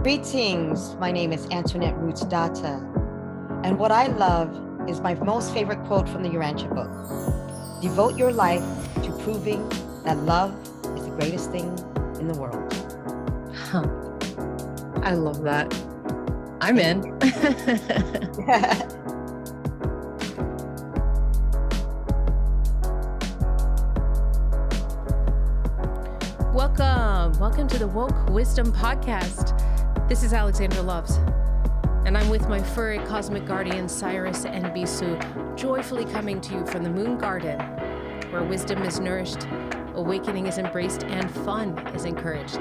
Greetings, my name is Antoinette Rootsdawtah, and what I love is my most favorite quote from the Urantia book. Devote your life to proving that love is the greatest thing in the world. Huh. I love that. I'm in. Welcome to the Woke Wisdom Podcast. This is Alexandra Loves, and I'm with my furry cosmic guardian, Cyrus and Bisu, joyfully coming to you from the Moon Garden, where wisdom is nourished, awakening is embraced, and fun is encouraged.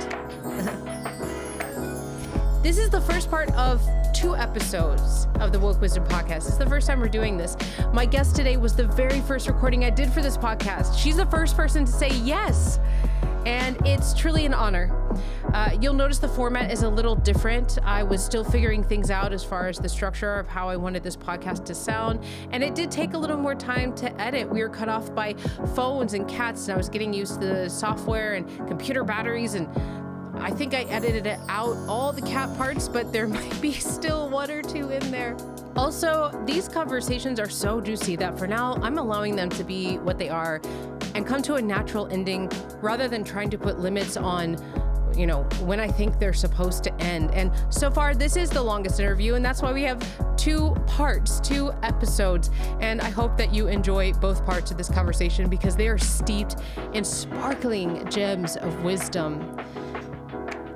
This is the first part of 2 episodes of the Woke Wisdom Podcast. It's the first time we're doing this. My guest today was the very first recording I did for this podcast. She's the first person to say yes, and it's truly an honor. You'll notice the format is a little different. I was still figuring things out as far as the structure of how I wanted this podcast to sound, and it did take a little more time to edit. We were cut off by phones and cats, and I was getting used to the software and computer batteries, and I think I edited it out, all the cat parts, but there might be still 1 or 2 in there. Also, these conversations are so juicy that for now, I'm allowing them to be what they are and come to a natural ending rather than trying to put limits on, when I think they're supposed to end. And so far, this is the longest interview, and that's why we have 2 parts, 2 episodes. And I hope that you enjoy both parts of this conversation because they are steeped in sparkling gems of wisdom.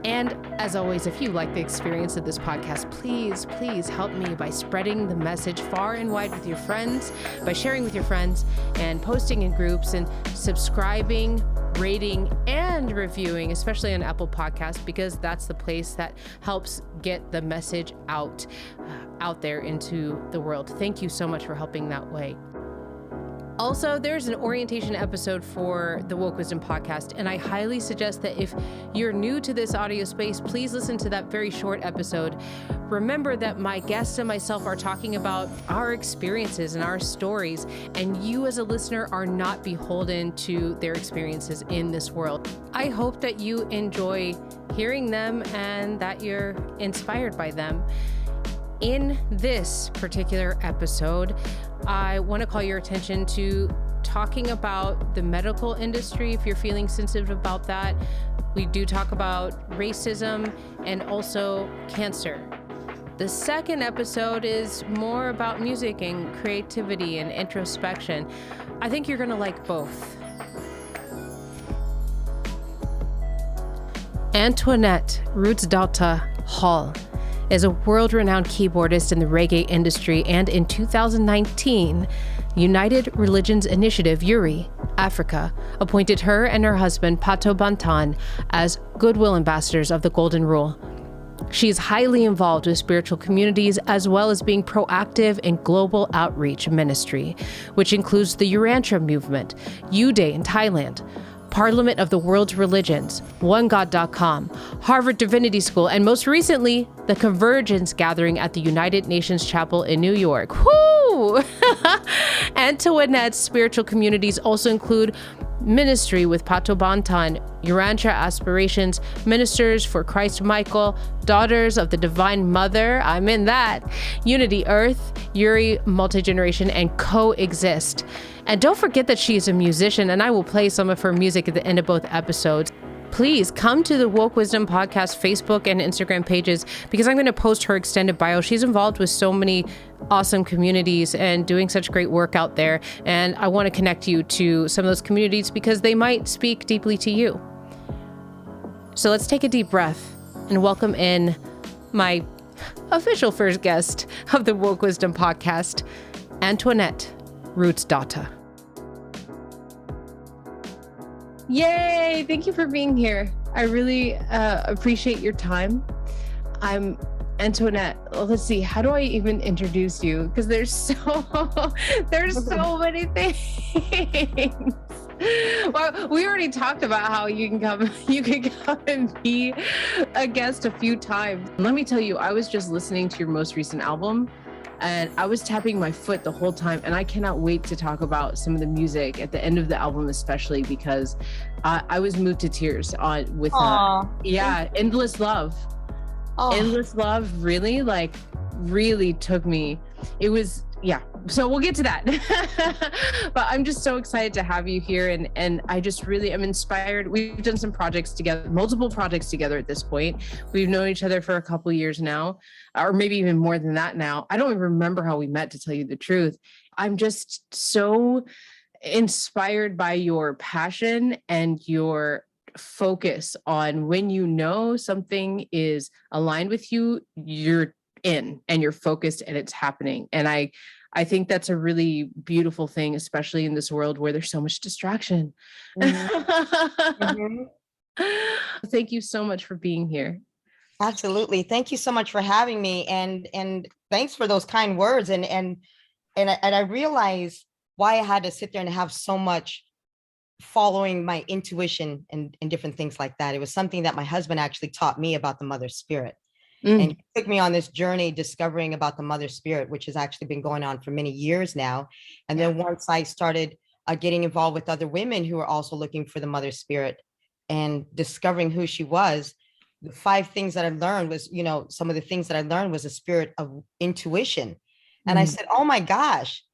And as always, if you like the experience of this podcast, please help me by spreading the message far and wide with your friends, by sharing with your friends and posting in groups and subscribing, rating, and reviewing, especially on Apple Podcasts, because that's the place that helps get the message out there into the world. Thank you so much for helping that way. Also, there's an orientation episode for the Woke Wisdom Podcast, and I highly suggest that if you're new to this audio space, please listen to that very short episode. Remember that my guests and myself are talking about our experiences and our stories, and you as a listener are not beholden to their experiences in this world. I hope that you enjoy hearing them and that you're inspired by them. In this particular episode, I want to call your attention to talking about the medical industry if you're feeling sensitive about that. We do talk about racism and also cancer. The second episode is more about music and creativity and introspection. I think you're going to like both. Antoinette Rootsdawtah Hall is a world-renowned keyboardist in the reggae industry, and in 2019, United Religions Initiative URI Africa appointed her and her husband Pato Banton as Goodwill Ambassadors of the Golden Rule. She is highly involved with spiritual communities as well as being proactive in global outreach ministry, which includes the Urantia movement, U-Day in Thailand, Parliament of the World's Religions, OneGod.com, Harvard Divinity School, and most recently, the Convergence Gathering at the United Nations Chapel in New York. Woo! Antoinette's spiritual communities also include ministry with Pato Banton, Urantia Aspirations, Ministers for Christ Michael, Daughters of the Divine Mother, I'm in that, Unity Earth, URI Multi-Generation, and Coexist. And don't forget that she is a musician, and I will play some of her music at the end of both episodes. Please come to the Woke Wisdom Podcast Facebook and Instagram pages because I'm going to post her extended bio. She's involved with so many awesome communities and doing such great work out there. And I want to connect you to some of those communities because they might speak deeply to you. So let's take a deep breath and welcome in my official first guest of the Woke Wisdom Podcast, Antoinette Rootsdawtah. Yay! Thank you for being here. I really appreciate your time. I'm Antoinette. Let's see, how do I even introduce you? Because there's so many things. Well, we already talked about how you can come and be a guest a few times. Let me tell you, I was just listening to your most recent album, and I was tapping my foot the whole time, and I cannot wait to talk about some of the music at the end of the album, especially because I was moved to tears with Endless Love. Oh, Endless Love really took me. It was, yeah. So we'll get to that. But I'm just so excited to have you here. And I just really am inspired. We've done some projects together, multiple projects together at this point. We've known each other for a couple of years now, or maybe even more than that now. I don't even remember how we met, to tell you the truth. I'm just so inspired by your passion and your focus on when you know something is aligned with you, you're in and you're focused and it's happening. And I think that's a really beautiful thing, especially in this world where there's so much distraction. mm-hmm. Thank you so much for being here. Absolutely. Thank you so much for having me, and thanks for those kind words. And I realize why I had to sit there and have so much following my intuition and different things like that. It was something that my husband actually taught me about the mother spirit. And he took me on this journey discovering about the mother spirit, which has actually been going on for many years now. And then once I started getting involved with other women who were also looking for the mother spirit and discovering who she was, the 5 things that I learned was, some of the things that I learned was a spirit of intuition. And I said, oh my gosh,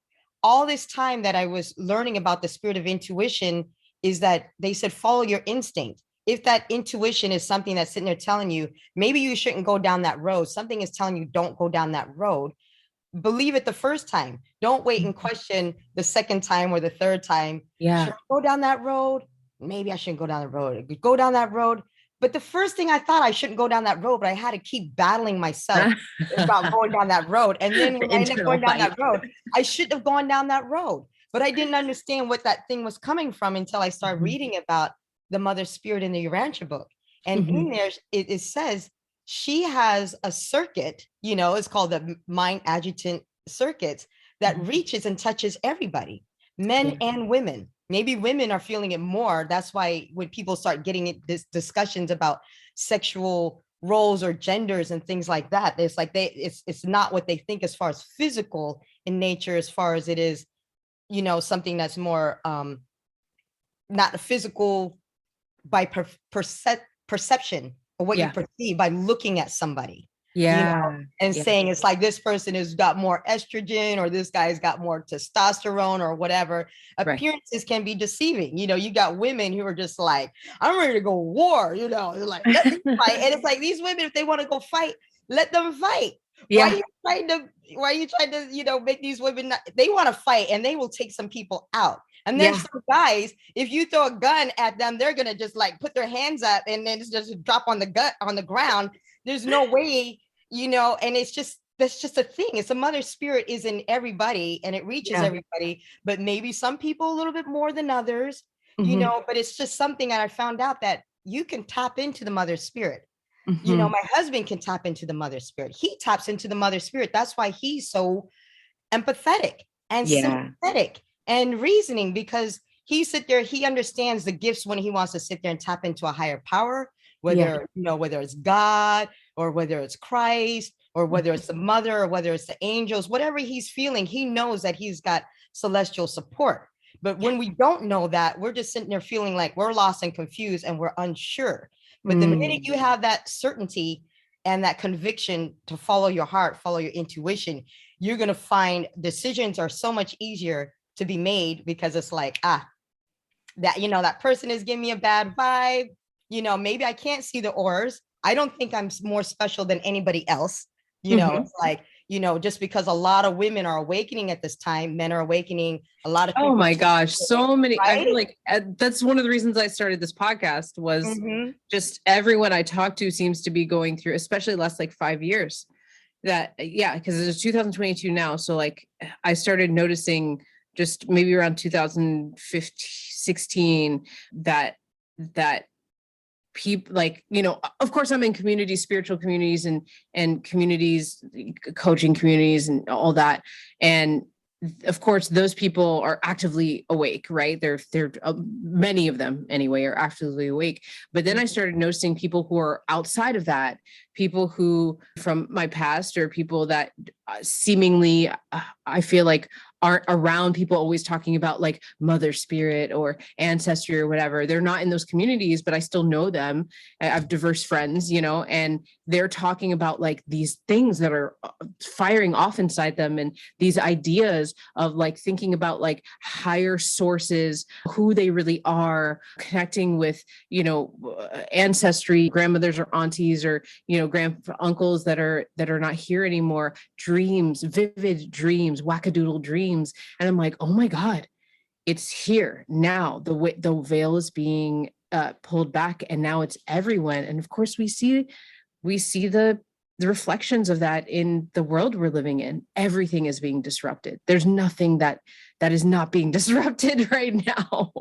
all this time that I was learning about the spirit of intuition is that they said, follow your instinct. If that intuition is something that's sitting there telling you, maybe you shouldn't go down that road, something is telling you, don't go down that road, believe it the first time. Don't wait and question the second time or the third time. Yeah. Should I go down that road? Maybe I shouldn't go down the road. Go down that road. But the first thing I thought I shouldn't go down that road, but I had to keep battling myself about going down that road. And then when I ended up going down that road, I shouldn't have gone down that road. But I didn't understand what that thing was coming from until I started reading about the mother spirit in the Urantia book. And in there, it says she has a circuit, it's called the mind adjutant circuits that reaches and touches everybody, men and women. Maybe women are feeling it more. That's why when people start getting this discussions about sexual roles or genders and things like that, it's like it's not what they think as far as physical in nature, as far as it is, something that's more not a physical by perception or what you perceive by looking at somebody. Saying it's like this person has got more estrogen or this guy's got more testosterone or whatever. Appearances can be deceiving. You got women who are just like, I'm ready to go war, they're like, let me fight. And it's like, these women, if they want to go fight, let them fight. Why are you trying to make these women they want to fight and they will take some people out. And then some guys, if you throw a gun at them, they're gonna just like put their hands up and then just drop on the ground. There's no way, and that's just a thing. It's a mother spirit is in everybody and it reaches everybody, but maybe some people a little bit more than others, but it's just something that I found out that you can tap into the mother spirit. My husband can tap into the mother spirit. He taps into the mother spirit. That's why he's so empathetic and sympathetic and reasoning, because he understands the gifts when he wants to sit there and tap into a higher power, whether it's God or whether it's Christ or whether it's the mother or whether it's the angels, whatever he's feeling, he knows that he's got celestial support. But when we don't know that, we're just sitting there feeling like we're lost and confused and we're unsure. But the minute you have that certainty and that conviction to follow your heart, follow your intuition, you're going to find decisions are so much easier to be made, because it's like, that person is giving me a bad vibe. Maybe I can't see the auras. I don't think I'm more special than anybody else. It's like, just because a lot of women are awakening at this time, men are awakening, a lot of people. Oh my gosh, so many. Right? I feel like that's one of the reasons I started this podcast was just everyone I talk to seems to be going through, especially the last like 5 years, that, because it's 2022 now. So like I started noticing just maybe around 2016 that people, like, of course I'm in communities, spiritual communities and communities, coaching communities and all that. And of course those people are actively awake, right? They're many of them anyway are actively awake. But then I started noticing people who are outside of that, people who from my past or people that seemingly I feel like aren't around people always talking about like mother spirit or ancestry or whatever. They're not in those communities, but I still know them. I have diverse friends, you know, and they're talking about like these things that are firing off inside them, and these ideas of like thinking about like higher sources, who they really are, connecting with, you know, ancestry, grandmothers or aunties or, you know, uncles that are not here anymore, dreams, vivid dreams, wackadoodle dreams. And I'm like, oh my God, it's here now. The veil is being pulled back, and now it's everyone. And of course, we see the reflections of that in the world we're living in. Everything is being disrupted. There's nothing that is not being disrupted right now.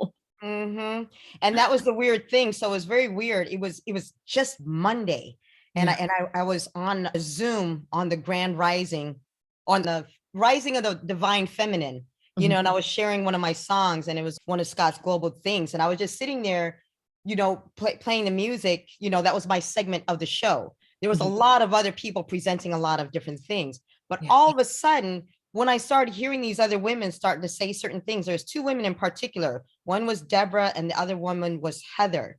Mm-hmm. And that was the weird thing. So it was very weird. It was just Monday, and I was on a Zoom on the Grand Rising, on the Rising of the Divine Feminine, you know, and I was sharing one of my songs, and it was one of Scott's global things. And I was just sitting there, you know, playing the music, you know, that was my segment of the show. There was a lot of other people presenting a lot of different things. But all of a sudden, when I started hearing these other women starting to say certain things, there's two women in particular. One was Deborah and the other woman was Heather.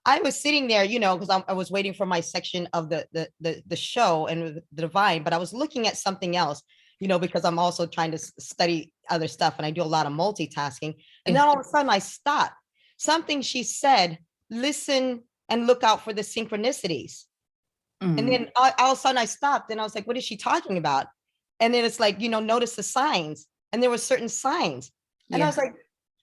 I was sitting there, you know, because I was waiting for my section of the show and the divine, but I was looking at something else, you know, because I'm also trying to study other stuff, and I do a lot of multitasking. And then all of a sudden I stopped. Something she said, listen and look out for the synchronicities. And then all of a sudden I stopped, and I was like, what is she talking about? And then it's like, you know, notice the signs. And there were certain signs. And I was like,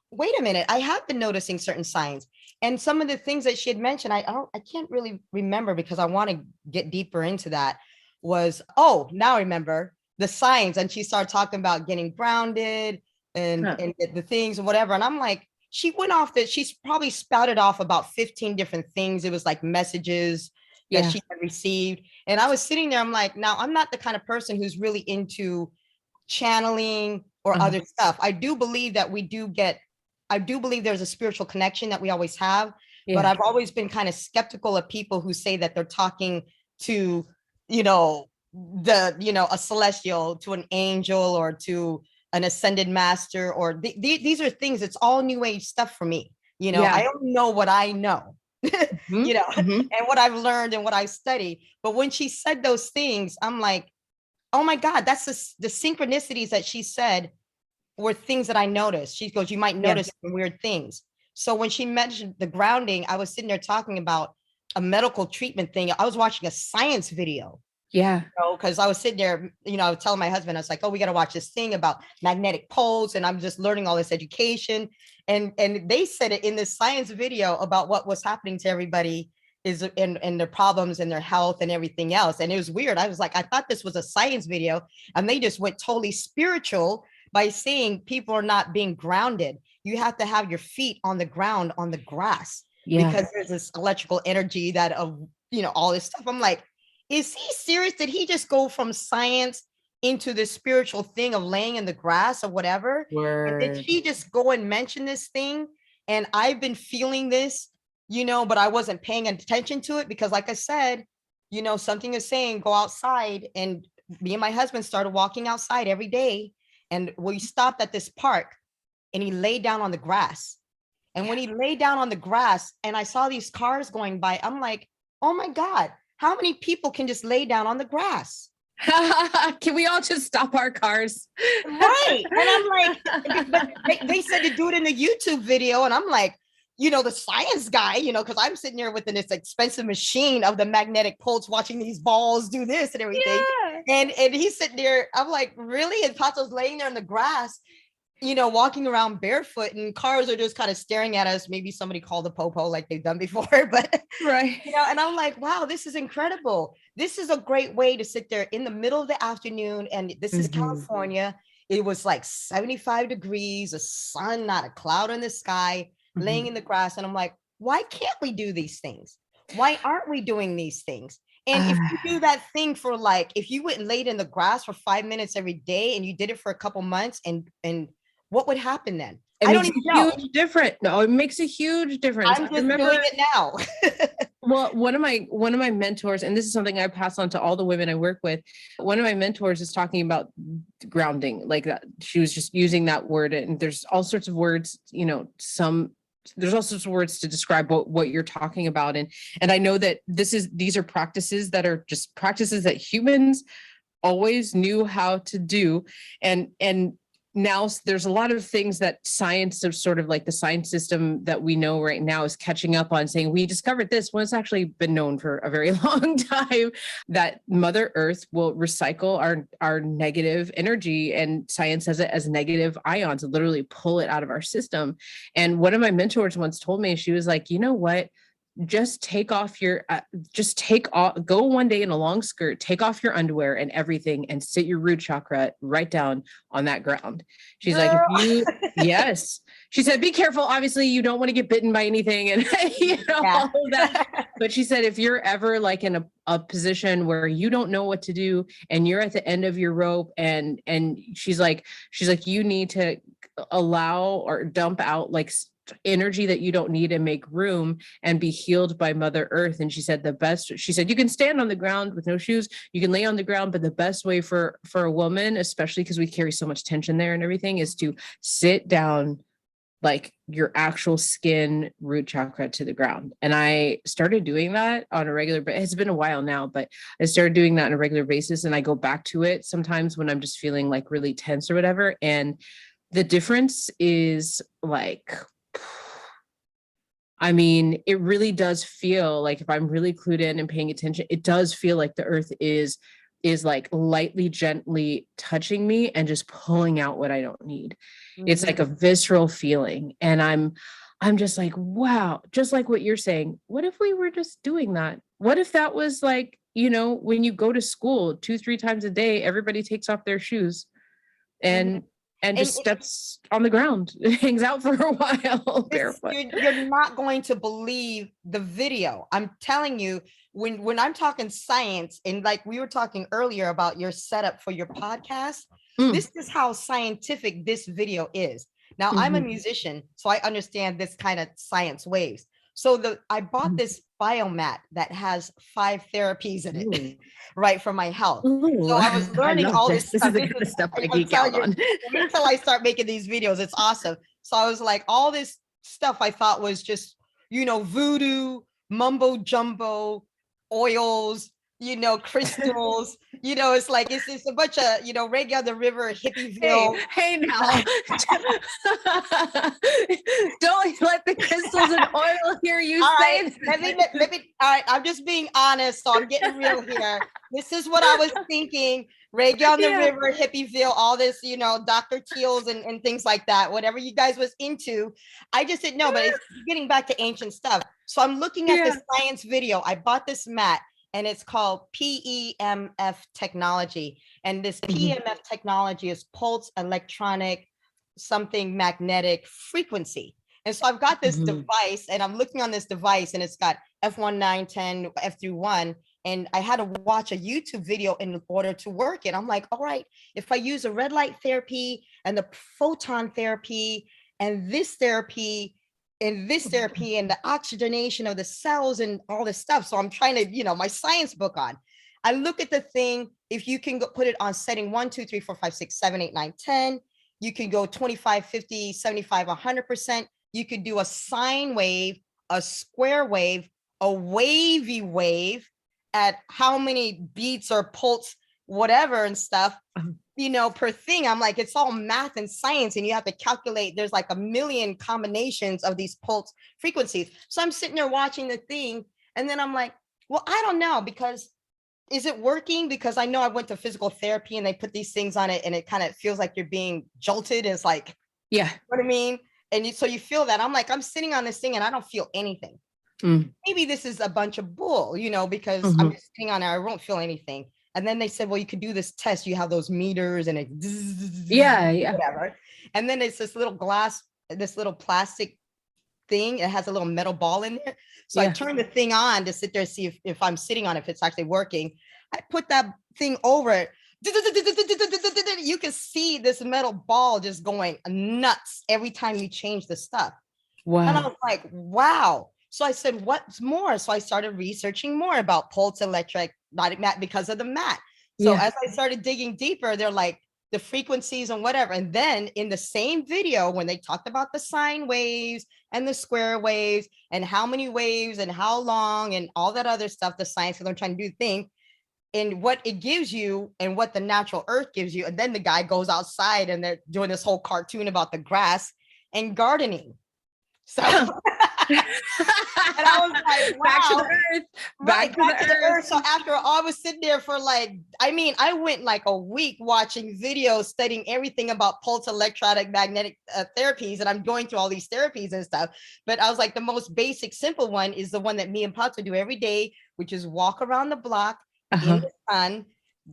wait a minute, I have been noticing certain signs. And some of the things that she had mentioned, I can't really remember because I want to get deeper into that, was, oh, now I remember the signs. And she started talking about getting grounded and the things and whatever. And I'm like, she went off that she's probably spouted off about 15 different things. It was like messages that she had received. And I was sitting there, I'm like, now I'm not the kind of person who's really into channeling or other stuff. I do believe that I do believe there's a spiritual connection that we always have, but I've always been kind of skeptical of people who say that they're talking to, you know, a celestial, to an angel, or to an ascended master, or these are things, it's all new age stuff for me. You know, I don't know what I know, you know, and what I've learned and what I study. But when she said those things, I'm like, oh my God, that's the synchronicities that she said were things that I noticed. She goes, you might notice some weird things. So when she mentioned the grounding, I was sitting there talking about a medical treatment thing. I was watching a science video. Yeah. You know, because I was sitting there, you know, I was telling my husband, I was like, oh, we got to watch this thing about magnetic poles. And I'm just learning all this education. And they said it in this science video about what was happening to everybody is in their problems and their health and everything else. And it was weird. I was like, I thought this was a science video, and they just went totally spiritual by saying people are not being grounded. You have to have your feet on the ground, on the grass, because there's this electrical energy that of, you know, all this stuff. I'm like, is he serious? Did he just go from science into the spiritual thing of laying in the grass or whatever? And did she just go and mention this thing? And I've been feeling this, you know, but I wasn't paying attention to it because, like I said, you know, something is saying go outside. And me and my husband started walking outside every day. And we stopped at this park, and he laid down on the grass. And when he laid down on the grass and I saw these cars going by, I'm like, oh my God, how many people can just lay down on the grass? Can we all just stop our cars? Right. And I'm like, but they said to do it in the YouTube video. And I'm like, you know, the science guy, you know, because I'm sitting there with this expensive machine of the magnetic pulse, watching these balls do this and everything. And he's sitting there. I'm like, really? And Pato's laying there in the grass, you know, walking around barefoot, and cars are just kind of staring at us. Maybe somebody called the popo like they've done before, but you know, and I'm like, wow, this is incredible. This is a great way to sit there in the middle of the afternoon. And this is California. It was like 75 degrees, a sun, not a cloud in the sky, laying in the grass. And I'm like, why can't we do these things? Why aren't we doing these things? And if you do that thing for like, if you went and laid in the grass for 5 minutes every day, and you did it for a couple months, and what would happen then? I don't even know. Huge difference. No, it makes a huge difference. I'm just doing it now. Well, one of my mentors, and this is something I pass on to all the women I work with. One of my mentors is talking about grounding, like that. She was just using that word, and there's all sorts of words, there's all sorts of words to describe what you're talking about. And I know that these are practices that are just practices that humans always knew how to do. And now there's a lot of things that science is sort of like the science system that we know right now is catching up on, saying we discovered this when it's actually been known for a very long time, that Mother Earth will recycle our negative energy, and science has it as negative ions and literally pull it out of our system. And one of my mentors once told me, she was like, you know what? Just take off go one day in a long skirt, take off your underwear and everything, and sit your root chakra right down on that ground. She's Girl. like, yes. She said, be careful. Obviously you don't want to get bitten by anything and all of that. But she said, if you're ever like in a position where you don't know what to do and you're at the end of your rope, and she's like, you need to allow or dump out like energy that you don't need and make room and be healed by Mother Earth. And she said you can stand on the ground with no shoes, you can lay on the ground, but the best way for a woman, especially because we carry so much tension there and everything, is to sit down like your actual skin root chakra to the ground. And I started doing that on a regular basis. It's been a while now, but I started doing that on a regular basis, and I go back to it sometimes when I'm just feeling like really tense or whatever. And the difference is like, I mean, it really does feel like, if I'm really clued in and paying attention, it does feel like the earth is like lightly, gently touching me and just pulling out what I don't need. Mm-hmm. It's like a visceral feeling. And I'm just like, wow, just like what you're saying. What if we were just doing that? What if that was like, when you go to school 2-3 times a day, everybody takes off their shoes and just steps on the ground, hangs out for a while barefoot. You're not going to believe the video. I'm telling you, when I'm talking science, and like we were talking earlier about your setup for your podcast, this is how scientific this video is. Now, I'm a musician, so I understand this kind of science waves. So I bought this biomat that has 5 therapies in it, right, for my health. So I was learning all this stuff. This is the kind of stuff I geek out on. Until I start making these videos, it's awesome. So I was like, all this stuff I thought was just, voodoo, mumbo jumbo, oils, crystals, it's like, it's just a bunch of, Reggae on the River, Hippieville. Hey now. Don't let the crystals and oil hear you say it. Let me, all right, I'm just being honest, so I'm getting real here. This is what I was thinking. Reggae on the River, Hippieville, all this, Dr. Teal's and things like that, whatever you guys was into. I just didn't know, but it's getting back to ancient stuff. So I'm looking at the science video. I bought this mat, and it's called PEMF technology. And this PEMF technology is pulse electronic something magnetic frequency. And so I've got this device, and I'm looking on this device, and it's got F1, 9, 10, F through 1. And I had to watch a YouTube video in order to work it. I'm like, all right, if I use a red light therapy and the photon therapy and this therapy and this therapy and the oxygenation of the cells and all this stuff. So I'm trying to, my science book on. I look at the thing. If you can put it on setting 1, 2, 3, 4, 5, 6, 7, 8, 9, 10, you can go 25, 50, 75, 100%. You could do a sine wave, a square wave, a wavy wave at how many beats or pulse, whatever and stuff, per thing. I'm like, it's all math and science, and you have to calculate. There's like a million combinations of these pulse frequencies. So I'm sitting there watching the thing, and then I'm like, well, I don't know, because is it working? Because I know I went to physical therapy and they put these things on it, and it kind of feels like you're being jolted. It's like, yeah, what I mean? And so you feel that. I'm like, I'm sitting on this thing and I don't feel anything. Maybe this is a bunch of bull, because I'm just sitting on it. I won't feel anything. And then they said, well, you could do this test. You have those meters and it, whatever. And then it's this little glass, this little plastic thing. It has a little metal ball in there. So I turn the thing on to sit there and see if I'm sitting on it, if it's actually working. I put that thing over it. You can see this metal ball just going nuts every time you change the stuff. Wow. And I was like, wow. So I said, what's more? So I started researching more about pulse electromagnetic mat because of the mat. So as I started digging deeper, they're like the frequencies and whatever. And then in the same video, when they talked about the sine waves and the square waves and how many waves and how long and all that other stuff, the science, because I'm trying to do the thing, and what it gives you and what the natural earth gives you. And then the guy goes outside and they're doing this whole cartoon about the grass and gardening. So and I was like, wow. Back to the earth. Back to the earth. So after I was sitting there for like, I mean, I went like a week watching videos, studying everything about pulse electromagnetic therapies. And I'm going through all these therapies and stuff. But I was like, the most basic, simple one is the one that me and Pato do every day, which is walk around the block in the sun,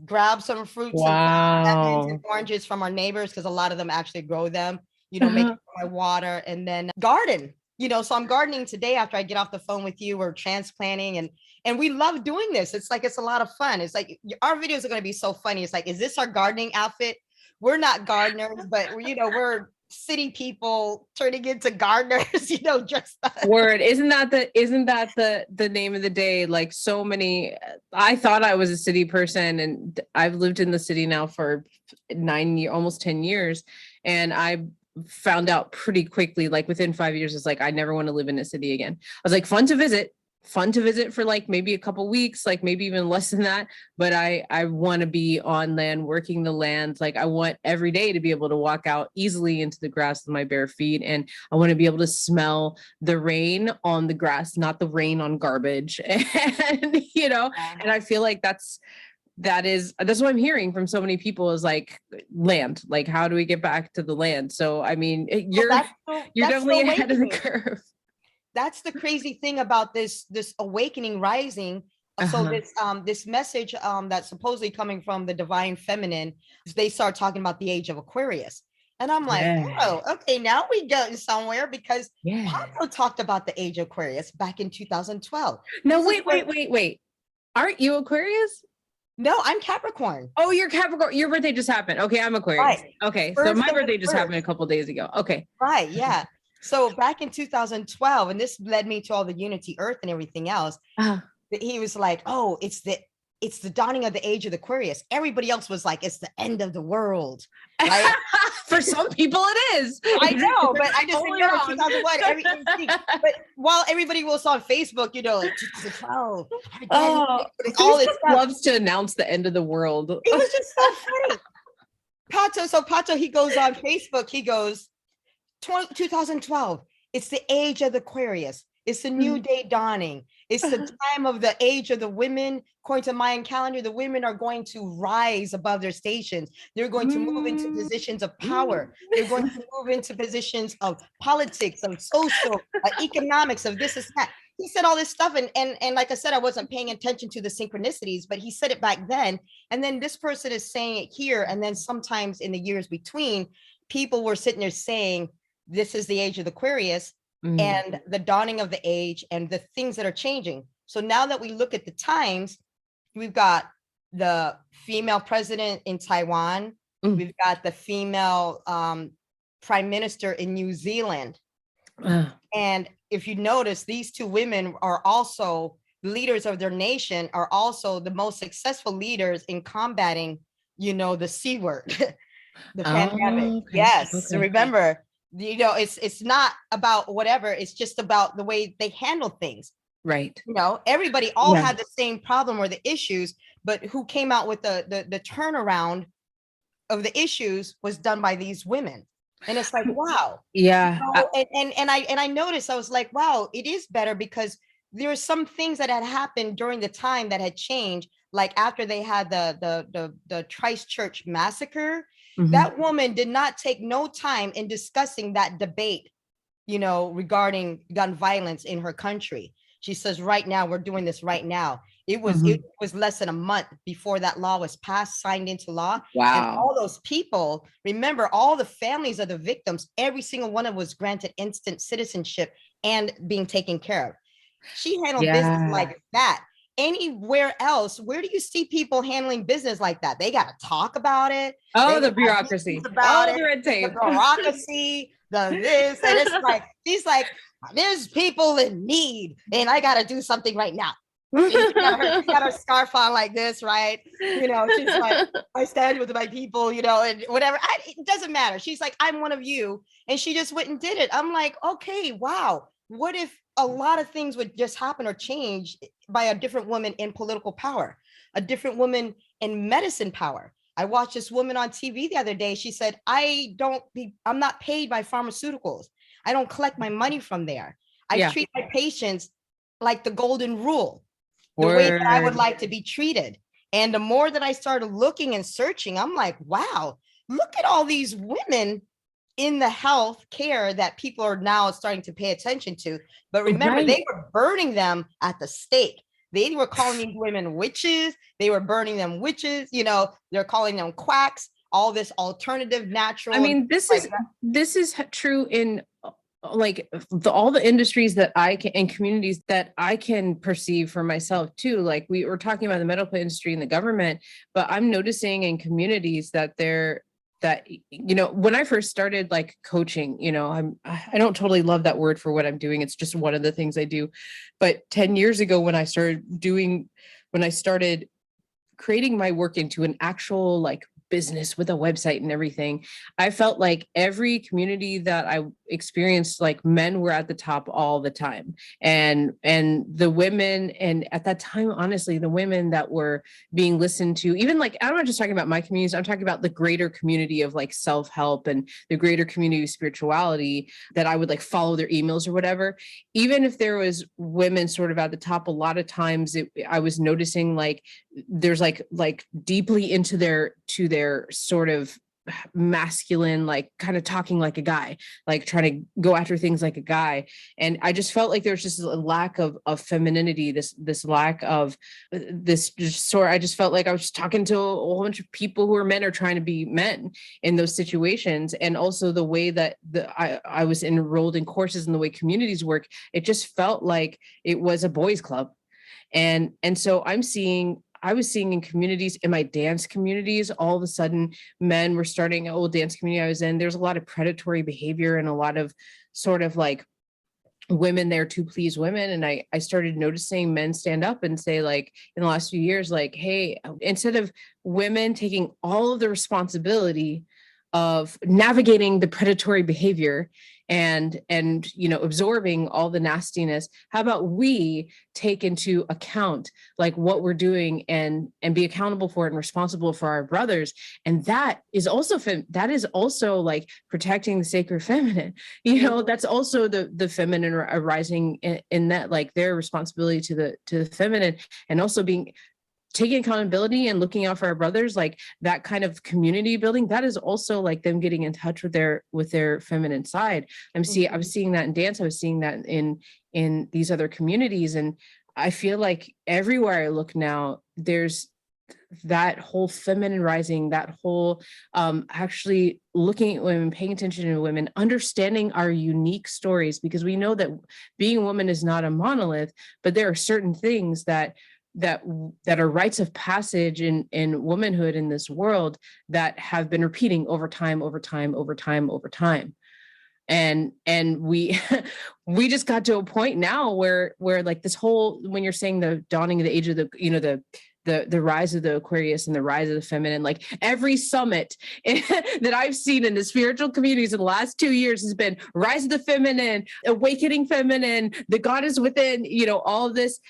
grab some fruits and oranges from our neighbors, because a lot of them actually grow them, you know, make my water, and then garden, you know. So I'm gardening today after I get off the phone with you. We're transplanting and we love doing this. It's like, it's a lot of fun. It's like our videos are going to be so funny. It's like, is this our gardening outfit? We're not gardeners, but you know, we're city people turning into gardeners, you know, just word. Isn't that the name of the day? Like, so many, I thought I was a city person, and I've lived in the city now for 9 years, almost 10 years. And I found out pretty quickly, like within 5 years, it's like, I never want to live in a city again. I was like, fun to visit for like maybe a couple weeks, like maybe even less than that. But I want to be on land, working the land. Like, I want every day to be able to walk out easily into the grass with my bare feet. And I want to be able to smell the rain on the grass, not the rain on garbage. And, you know, and I feel like that's what I'm hearing from so many people is like, land, like, how do we get back to the land? So, I mean, you're definitely ahead of the curve. That's the crazy thing about this awakening rising. So this message that's supposedly coming from the divine feminine, they start talking about the age of Aquarius. And I'm like, oh, okay, now we getting somewhere, because Pato talked about the age of Aquarius back in 2012. No, wait. Aren't you Aquarius? No, I'm Capricorn. Oh, you're Capricorn. Your birthday just happened. Okay, I'm Aquarius. Right. Okay, so my birthday just happened a couple days ago. Okay. Right, yeah. So back in 2012, and this led me to all the Unity Earth and everything else. He was like, oh, it's the dawning of the age of the Aquarius. Everybody else was like, it's the end of the world. Right? For some people it is. I know, but I just said, no, 2001, but while everybody was on Facebook, you know, like 2012. All this loves to announce the end of the world. It was just so funny. Pato, he goes on Facebook, he goes, 2012, it's the age of the Aquarius. It's the new day dawning. It's the time of the age of the women. According to Mayan calendar, the women are going to rise above their stations. They're going to move into positions of power. They're going to move into positions of politics, of social, economics, of this and that. He said all this stuff. And like I said, I wasn't paying attention to the synchronicities, but he said it back then. And then this person is saying it here. And then sometimes in the years between, people were sitting there saying, this is the age of the Aquarius and the dawning of the age and the things that are changing. So now that we look at the times, we've got the female president in Taiwan. We've got the female prime minister in New Zealand. And if you notice, these two women are also leaders of their nation, are also the most successful leaders in combating, you know, the C word, the pandemic. Okay. Yes. Okay. So remember, you know, it's not about whatever, it's just about the way they handle things. Right. You know, everybody all had the same problem or the issues, but who came out with the turnaround of the issues was done by these women. And it's like, wow. Yeah. You know, and I noticed, I was like, wow, it is better, because there are some things that had happened during the time that had changed. Like after they had the Christchurch massacre, that woman did not take no time in discussing that debate, you know, regarding gun violence in her country. She says, right now, we're doing this right now. It was less than a month before that law was passed, signed into law. Wow. And all those people, remember, all the families of the victims, every single one of them was granted instant citizenship and being taken care of. She handled business like that. Anywhere else, where do you see people handling business like that? They got to talk about it. Oh, the bureaucracy. The red tape. The bureaucracy, the this. And it's like, she's like, there's people in need and I got to do something right now. She's got her scarf on like this, right? She's like, I stand with my people, and whatever. It doesn't matter. She's like, I'm one of you. And she just went and did it. I'm like, okay, wow. What if a lot of things would just happen or change by a different woman in political power, a different woman in medicine power? I watched this woman on TV the other day. She said, I'm not paid by pharmaceuticals. I don't collect my money from there. I treat my patients like the golden rule, the way that I would like to be treated. And the more that I started looking and searching, I'm like, wow, look at all these women in the health care that people are now starting to pay attention to. But remember, they were burning them at the stake. They were calling these women witches. They were burning them witches. They're calling them quacks, all this alternative natural. I mean, this is true in like all the industries that I can and communities that I can perceive for myself too. Like we were talking about the medical industry and the government, but I'm noticing in communities that when I first started like coaching, I don't totally love that word for what I'm doing. It's just one of the things I do. But 10 years ago, when I started creating my work into an actual like business with a website and everything, I felt like every community that I experienced, like men were at the top all the time. And the women, and at that time, honestly, the women that were being listened to, even like, I'm not just talking about my communities, I'm talking about the greater community of like self-help and the greater community of spirituality that I would like follow their emails or whatever. Even if there was women sort of at the top, a lot of times I was noticing like there's like deeply into their sort of masculine, like kind of talking like a guy, like trying to go after things like a guy. And I just felt like there's just a lack of femininity, this lack of this just sort. I just felt like I was just talking to a whole bunch of people who are men or trying to be men in those situations. And also the way that I was enrolled in courses and the way communities work, it just felt like it was a boys' club. And so I was seeing in communities, in my dance communities, all of a sudden men were starting an old dance community I was in. There's a lot of predatory behavior and a lot of sort of like women there to please women. And I started noticing men stand up and say, like, in the last few years, like, hey, instead of women taking all of the responsibility of navigating the predatory behavior and absorbing all the nastiness, how about we take into account like what we're doing and be accountable for it and responsible for our brothers? And that is also like protecting the sacred feminine. That's also the feminine arising in that, like their responsibility to the feminine, and also taking accountability and looking out for our brothers, like that kind of community building, that is also like them getting in touch with their feminine side. I was seeing that in dance. I was seeing that in these other communities. And I feel like everywhere I look now, there's that whole feminine rising, that whole actually looking at women, paying attention to women, understanding our unique stories, because we know that being a woman is not a monolith, but there are certain things that are rites of passage in womanhood in this world that have been repeating over time. And we we just got to a point now where like this whole, when you're saying the dawning of the age of the rise of the Aquarius and the rise of the feminine, like every summit that I've seen in the spiritual communities in the last 2 years has been rise of the feminine, awakening feminine, the goddess within, all of this,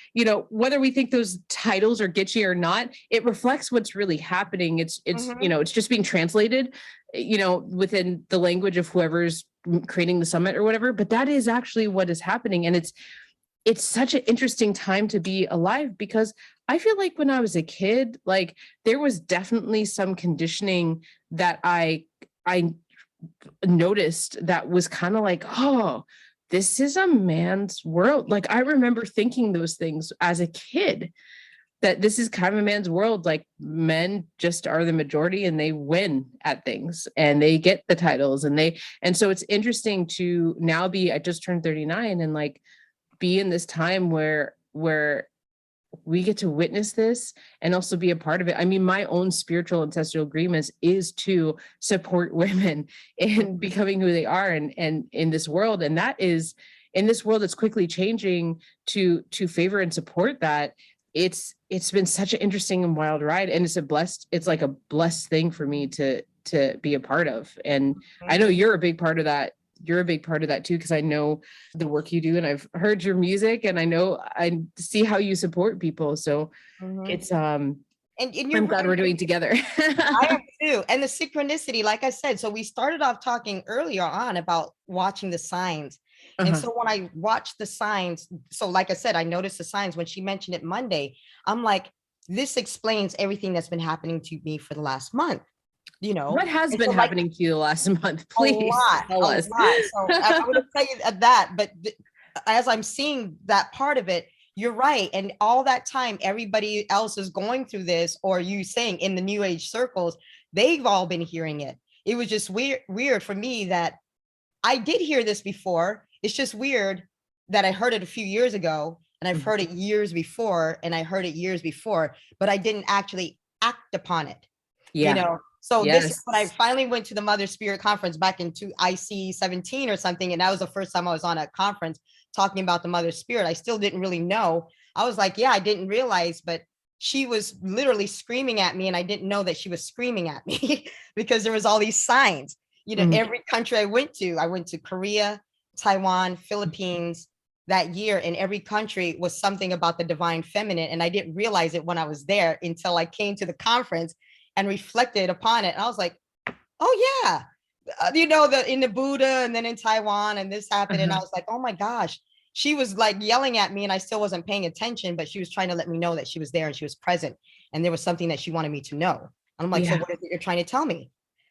whether we think those titles are kitschy or not, it reflects what's really happening. It's it's just being translated, within the language of whoever's creating the summit or whatever, but that is actually what is happening. And it's such an interesting time to be alive, because I feel like when I was a kid, like there was definitely some conditioning that I noticed that was kind of like, oh, this is a man's world. Like I remember thinking those things as a kid, that this is kind of a man's world. Like men just are the majority and they win at things and they get the titles and so it's interesting to now I just turned 39 and like be in this time where we get to witness this and also be a part of it. I mean, my own spiritual ancestral agreements is to support women in becoming who they are and in this world. And that is, in this world that's quickly changing to favor and support that, it's been such an interesting and wild ride. And it's like a blessed thing for me to be a part of. And I know you're a big part of that. You're a big part of that too, because I know the work you do, and I've heard your music, and I see how you support people. So it's and I'm glad we're doing together. I am too. And the synchronicity, like I said, so we started off talking earlier on about watching the signs. And so when I watched the signs, so like I said, I noticed the signs when she mentioned it Monday. I'm like, this explains everything that's been happening to me for the last month. You know, what has been happening to you the last month? Please tell us. So I would tell you that, but as I'm seeing that part of it, you're right. And all that time, everybody else is going through this, or you saying in the new age circles, they've all been hearing it. It was just weird for me that I did hear this before. It's just weird that I heard it a few years ago, and I've heard it years before, and I heard it years before, but I didn't actually act upon it. You know, so this is when I finally went to the Mother Spirit Conference back into IC 17 or something. And that was the first time I was on a conference talking about the Mother Spirit. I still didn't really know. I was like, yeah, I didn't realize, but she was literally screaming at me, and I didn't know that she was screaming at me because there was all these signs. You know, every country I went to Korea, Taiwan, Philippines that year, and every country was something about the divine feminine. And I didn't realize it when I was there until I came to the conference and reflected upon it. And I was like, oh yeah, you know, in the Buddha, and then in Taiwan, and this happened. And I was like, oh my gosh, she was like yelling at me, and I still wasn't paying attention, but she was trying to let me know that she was there and she was present. And there was something that she wanted me to know. And I'm like, so what is it you're trying to tell me?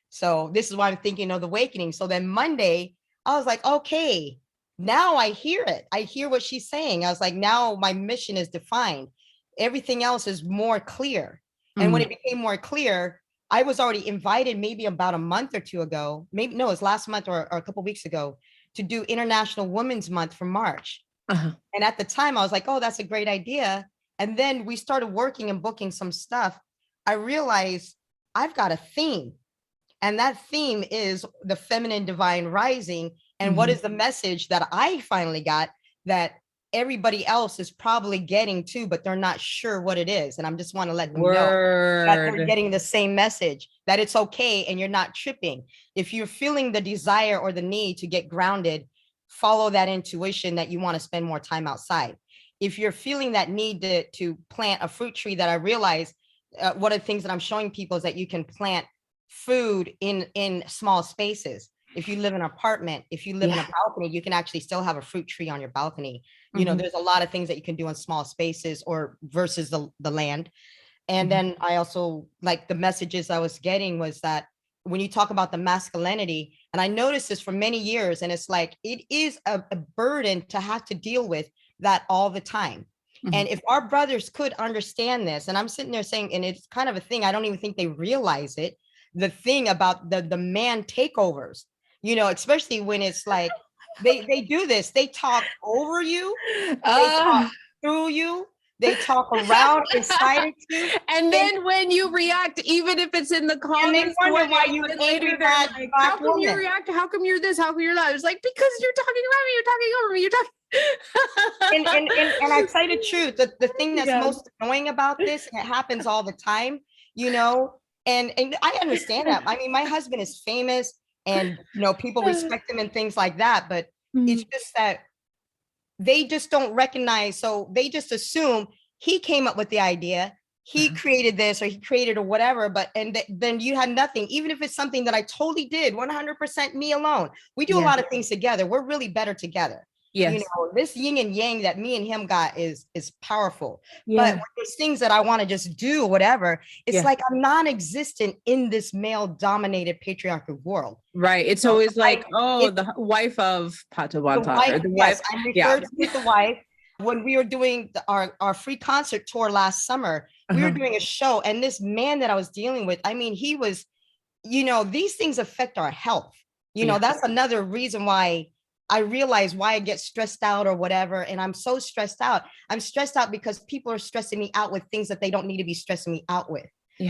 So this is why I'm thinking of the awakening. So then Monday, I was like, okay, now I hear it. I hear what she's saying. I was like, now my mission is defined. Everything else is more clear. And when it became more clear, I was already invited maybe about a month or two ago, maybe no, it was last month or a couple of weeks ago, to do International Women's Month for March. And at the time I was like, oh, that's a great idea. And then we started working and booking some stuff. I realized I've got a theme, and that theme is the feminine divine rising. And what is the message that I finally got that everybody else is probably getting too, but they're not sure what it is. And I'm just want to let them know that they're getting the same message, that it's okay and you're not tripping. If you're feeling the desire or the need to get grounded, follow that intuition that you want to spend more time outside. If you're feeling that need to plant a fruit tree, that I realize one of the things that I'm showing people is that you can plant food in small spaces. If you live in an apartment, if you live in a balcony, you can actually still have a fruit tree on your balcony. You know, there's a lot of things that you can do in small spaces or versus the land. And then I also, like, the messages I was getting was that when you talk about the masculinity, and I noticed this for many years, and it's like, it is a burden to have to deal with that all the time. And if our brothers could understand this, and I'm sitting there saying, and it's kind of a thing, I don't even think they realize it, the thing about the man takeovers, you know, especially when it's like, they do this, they talk over you, they talk through you, they talk around inside of you. And then when you react, even if it's in the comments, they wonder why you later that like, how come you react? How come you're this? How come you're that? It's like, because you're talking around me, you're talking over me, you're talking. and I tell you the truth, the thing that's most annoying about this, and it happens all the time, you know, and I understand that. I mean, my husband is famous, and you know, people respect him and things like that, but it's just that they just don't recognize. So they just assume he came up with the idea, he created this, or he created or whatever, but then you had nothing, even if it's something that I totally did 100% me alone. We do a lot of things together. We're really better together. You know, this yin and yang that me and him got is powerful. But when there's things that I want to just do, whatever, it's like I'm non-existent in this male-dominated patriarchal world. Right. It's always like, the wife of Pato Bonta. The wife. I'm referred to as the wife. When we were doing our free concert tour last summer, we were doing a show, and this man that I was dealing with, I mean, he was, you know, these things affect our health. You know, that's another reason why I realize why I get stressed out or whatever. And I'm so stressed out. I'm stressed out because people are stressing me out with things that they don't need to be stressing me out with.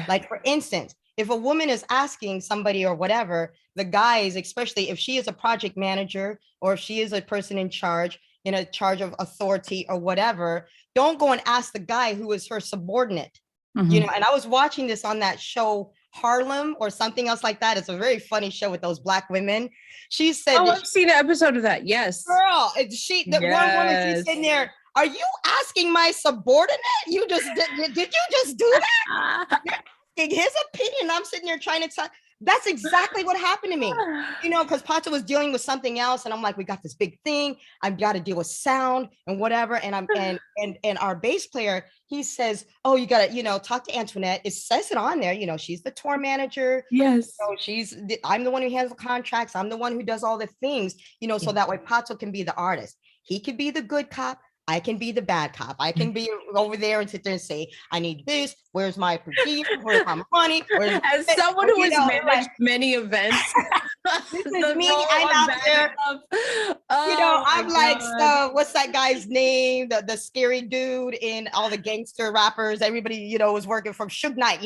Like, for instance, if a woman is asking somebody or whatever, the guys, especially if she is a project manager or if she is a person in charge of authority or whatever, don't go and ask the guy who is her subordinate. And I was watching this on that show Harlem or something else like that. It's a very funny show with those Black women. She said, I've seen an episode of that. Yes. Girl, one woman, she's sitting there, are you asking my subordinate? You just did you just do that? His opinion. I'm sitting there trying to tell. That's exactly what happened to me, because Pato was dealing with something else, and I'm like, we got this big thing. I've got to deal with sound and whatever. And and our bass player, he says, oh, you got to, talk to Antoinette. It says it on there. She's the tour manager. Yes. I'm the one who handles contracts. I'm the one who does all the things, so that way Pato can be the artist. He could be the good cop. I can be the bad cop. I can be over there and sit there and say, I need this. Where's my per diem? Where's my money? As someone who has managed many events, this is me. I'm out there. I'm like, so what's that guy's name? The scary dude in all the gangster rappers. Everybody, was working from Suge Knight,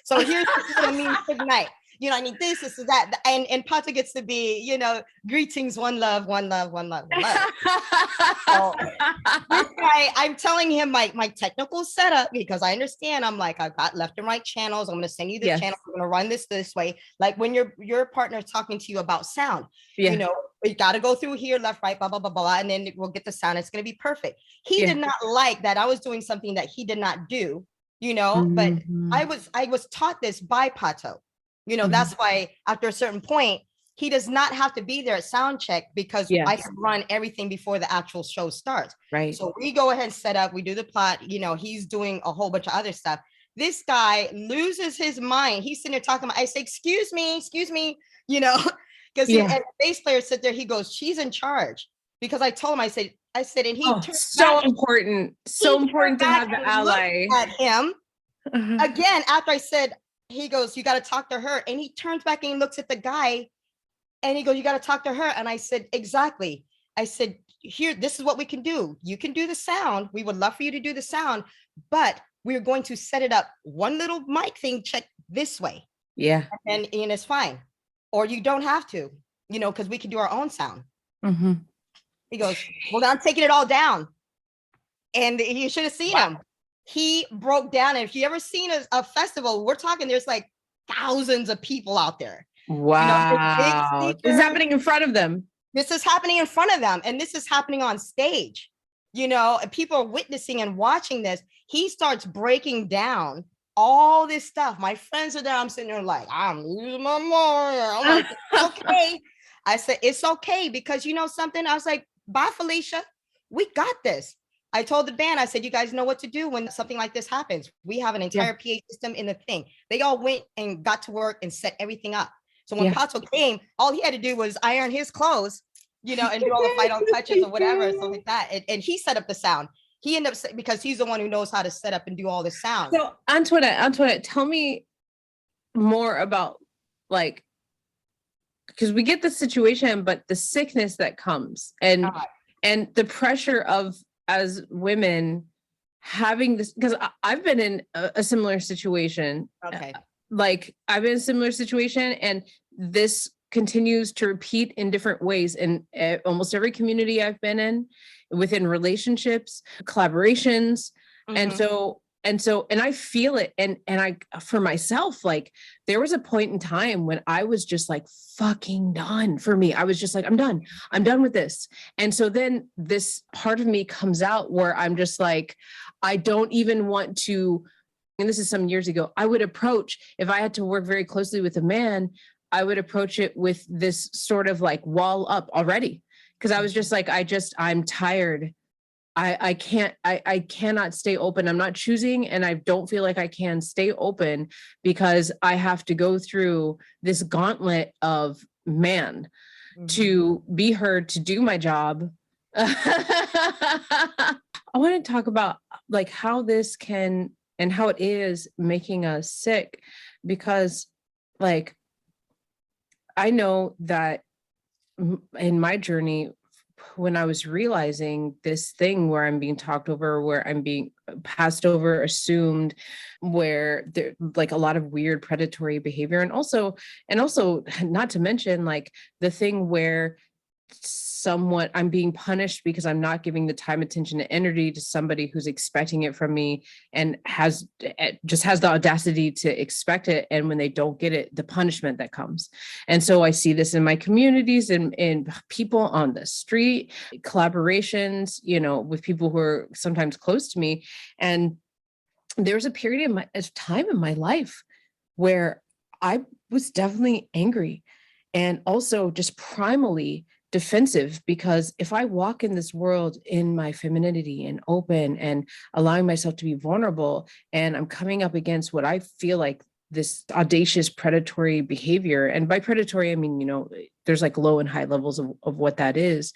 So here's what I mean, Suge Knight. I need this is that. And Pato gets to be, greetings, one love, one love, one love, one love. So this guy, I'm telling him my technical setup, because I understand. I'm like, I've got left and right channels. I'm going to send you the channel. I'm going to run this way. Like when your partner is talking to you about sound, we got to go through here, left, right, blah, blah, blah, blah. And then we'll get the sound. It's going to be perfect. He did not like that I was doing something that he did not do, but I was taught this by Pato. That's why after a certain point, he does not have to be there at sound check, because I can run everything before the actual show starts. Right. So we go ahead and set up, we do the plot, he's doing a whole bunch of other stuff. This guy loses his mind. He's sitting there talking about, I say, excuse me, because the bass player sit there, he goes, she's in charge. Because I told him, I said, and he so important to have the ally at him. Again, after I said, he goes, you got to talk to her. And he turns back and he looks at the guy and he goes, you got to talk to her. And I said, exactly. I said, here, this is what we can do. You can do the sound. We would love for you to do the sound, but we're going to set it up one little mic thing, check this way. Yeah. And it's fine. Or you don't have to, because we can do our own sound. He goes, well, I'm taking it all down. And you should have seen him. He broke down. And if you ever seen a festival, we're talking, there's like thousands of people out there. Wow. This is happening in front of them. This is happening in front of them. And this is happening on stage, and people are witnessing and watching this. He starts breaking down all this stuff. My friends are there. I'm sitting there like, I'm losing my mind. I'm like, okay. I said, it's okay, because something? I was like, bye, Felicia. We got this. I told the band, I said, you guys know what to do when something like this happens. We have an entire PA system in the thing. They all went and got to work and set everything up. So when Pato came, all he had to do was iron his clothes, and do all the final touches or whatever, so like that. And he set up the sound. He ended up, because he's the one who knows how to set up and do all the sound. So Antoinette, tell me more about, like, because we get the situation, but the sickness that comes and the pressure of, as women, having this, because I've been in a similar situation. Okay. Like I've been in a similar situation, and this continues to repeat in different ways in almost every community I've been in, within relationships, collaborations. And I feel it. And I, for myself, like there was a point in time when I was just like fucking done. For me, I was just like, I'm done with this. And so then this part of me comes out where I'm just like, I don't even want to, and this is some years ago, I would approach, if I had to work very closely with a man, I would approach it with this sort of like wall up already. Cause I was just like, I'm tired. I cannot stay open. I'm not choosing, and I don't feel like I can stay open because I have to go through this gauntlet of man to be heard, to do my job. I want to talk about like how this can and how it is making us sick, because like I know that in my journey, when I was realizing this thing where I'm being talked over, where I'm being passed over, assumed, where there like a lot of weird predatory behavior. And also not to mention like the thing where somewhat I'm being punished because I'm not giving the time, attention, and energy to somebody who's expecting it from me and just has the audacity to expect it. And when they don't get it, the punishment that comes. And so I see this in my communities and in people on the street, collaborations, with people who are sometimes close to me. And there was a period of time in my life where I was definitely angry and also just primally defensive, because if I walk in this world in my femininity and open and allowing myself to be vulnerable, and I'm coming up against what I feel like this audacious predatory behavior, and by predatory, I mean, there's like low and high levels of what that is.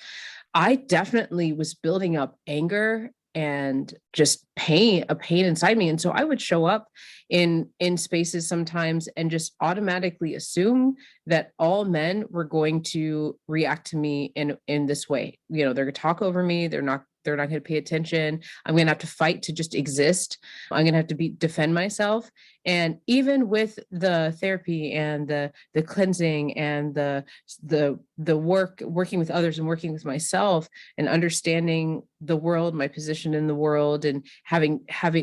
I definitely was building up anger and just a pain inside me. And so I would show up in spaces sometimes and just automatically assume that all men were going to react to me in this way. They're going to talk over me. They're not going to pay attention. I'm going to have to fight to just exist. I'm going to have to defend myself. And even with the therapy and the cleansing and the working with others and working with myself and understanding the world, my position in the world, and having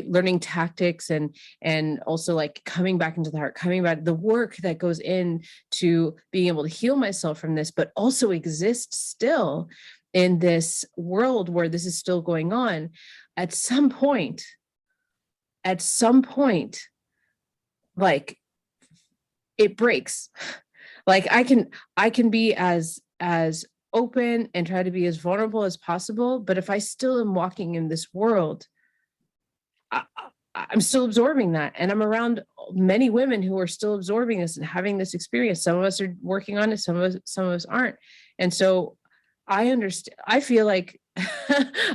learning tactics and also like coming back into the heart, coming back, the work that goes in to being able to heal myself from this, but also exist still in this world where this is still going on. At some point, like it breaks. Like I can be as open and try to be as vulnerable as possible, but if I still am walking in this world, I'm still absorbing that. And I'm around many women who are still absorbing this and having this experience. Some of us are working on it, some of us aren't. And so I understand. I feel like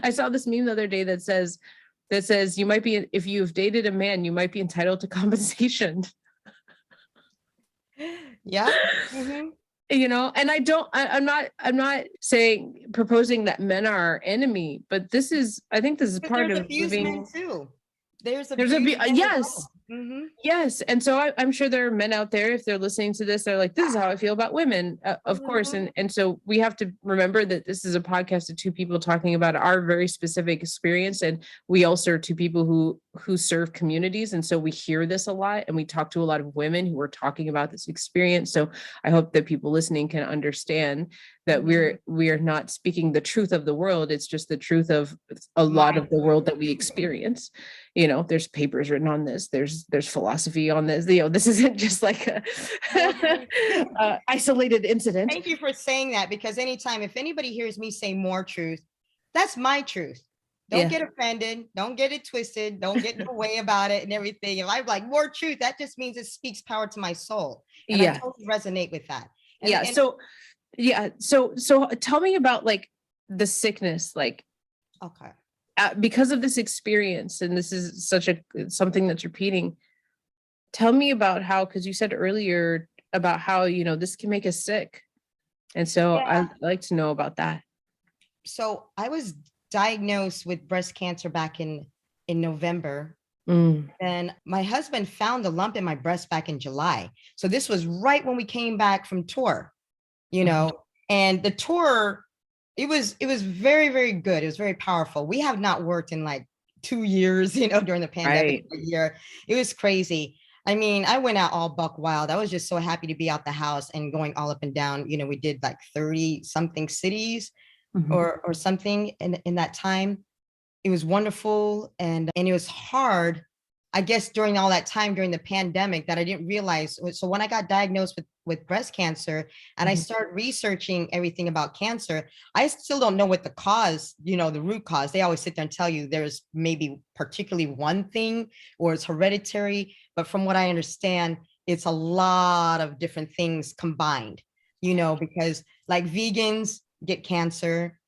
I saw this meme the other day that says you might be, if you've dated a man, you might be entitled to compensation. Yeah. Mm-hmm. And I'm not proposing that men are our enemy, but I think this is part of living. Too. Yes. Mm-hmm. Yes. And so I'm sure there are men out there, if they're listening to this, they're like, this is how I feel about women, of course. And so we have to remember that this is a podcast of two people talking about our very specific experience. And we also are two people who serve communities. And so we hear this a lot, and we talk to a lot of women who are talking about this experience. So I hope that people listening can understand that we are not speaking the truth of the world. It's just the truth of a lot of the world that we experience. There's papers written on this. There's philosophy on this. This isn't just like a isolated incident. Thank you for saying that, because anytime, if anybody hears me say more truth, that's my truth. Don't get offended. Don't get it twisted. Don't get in the way about it and everything. If I'm like more truth, that just means it speaks power to my soul. And I totally resonate with that. So tell me about like the sickness, like, okay. Because of this experience, and this is something that's repeating. Tell me about how, because you said earlier about how, this can make us sick. And so I'd like to know about that. So I was diagnosed with breast cancer back in November. And my husband found a lump in my breast back in July. So this was right when we came back from tour, and the tour, it was very, very good. It was very powerful. We have not worked in like 2 years, during the pandemic. Right. A year. It was crazy. I mean, I went out all buck wild. I was just so happy to be out the house and going all up and down. We did like 30 something cities or something in that time. It was wonderful. And it was hard, I guess, during all that time during the pandemic, that I didn't realize. So when I got diagnosed with breast cancer and I started researching everything about cancer, I still don't know what the cause, the root cause. They always sit there and tell you there's maybe particularly one thing or it's hereditary. But from what I understand, it's a lot of different things combined, because like vegans get cancer,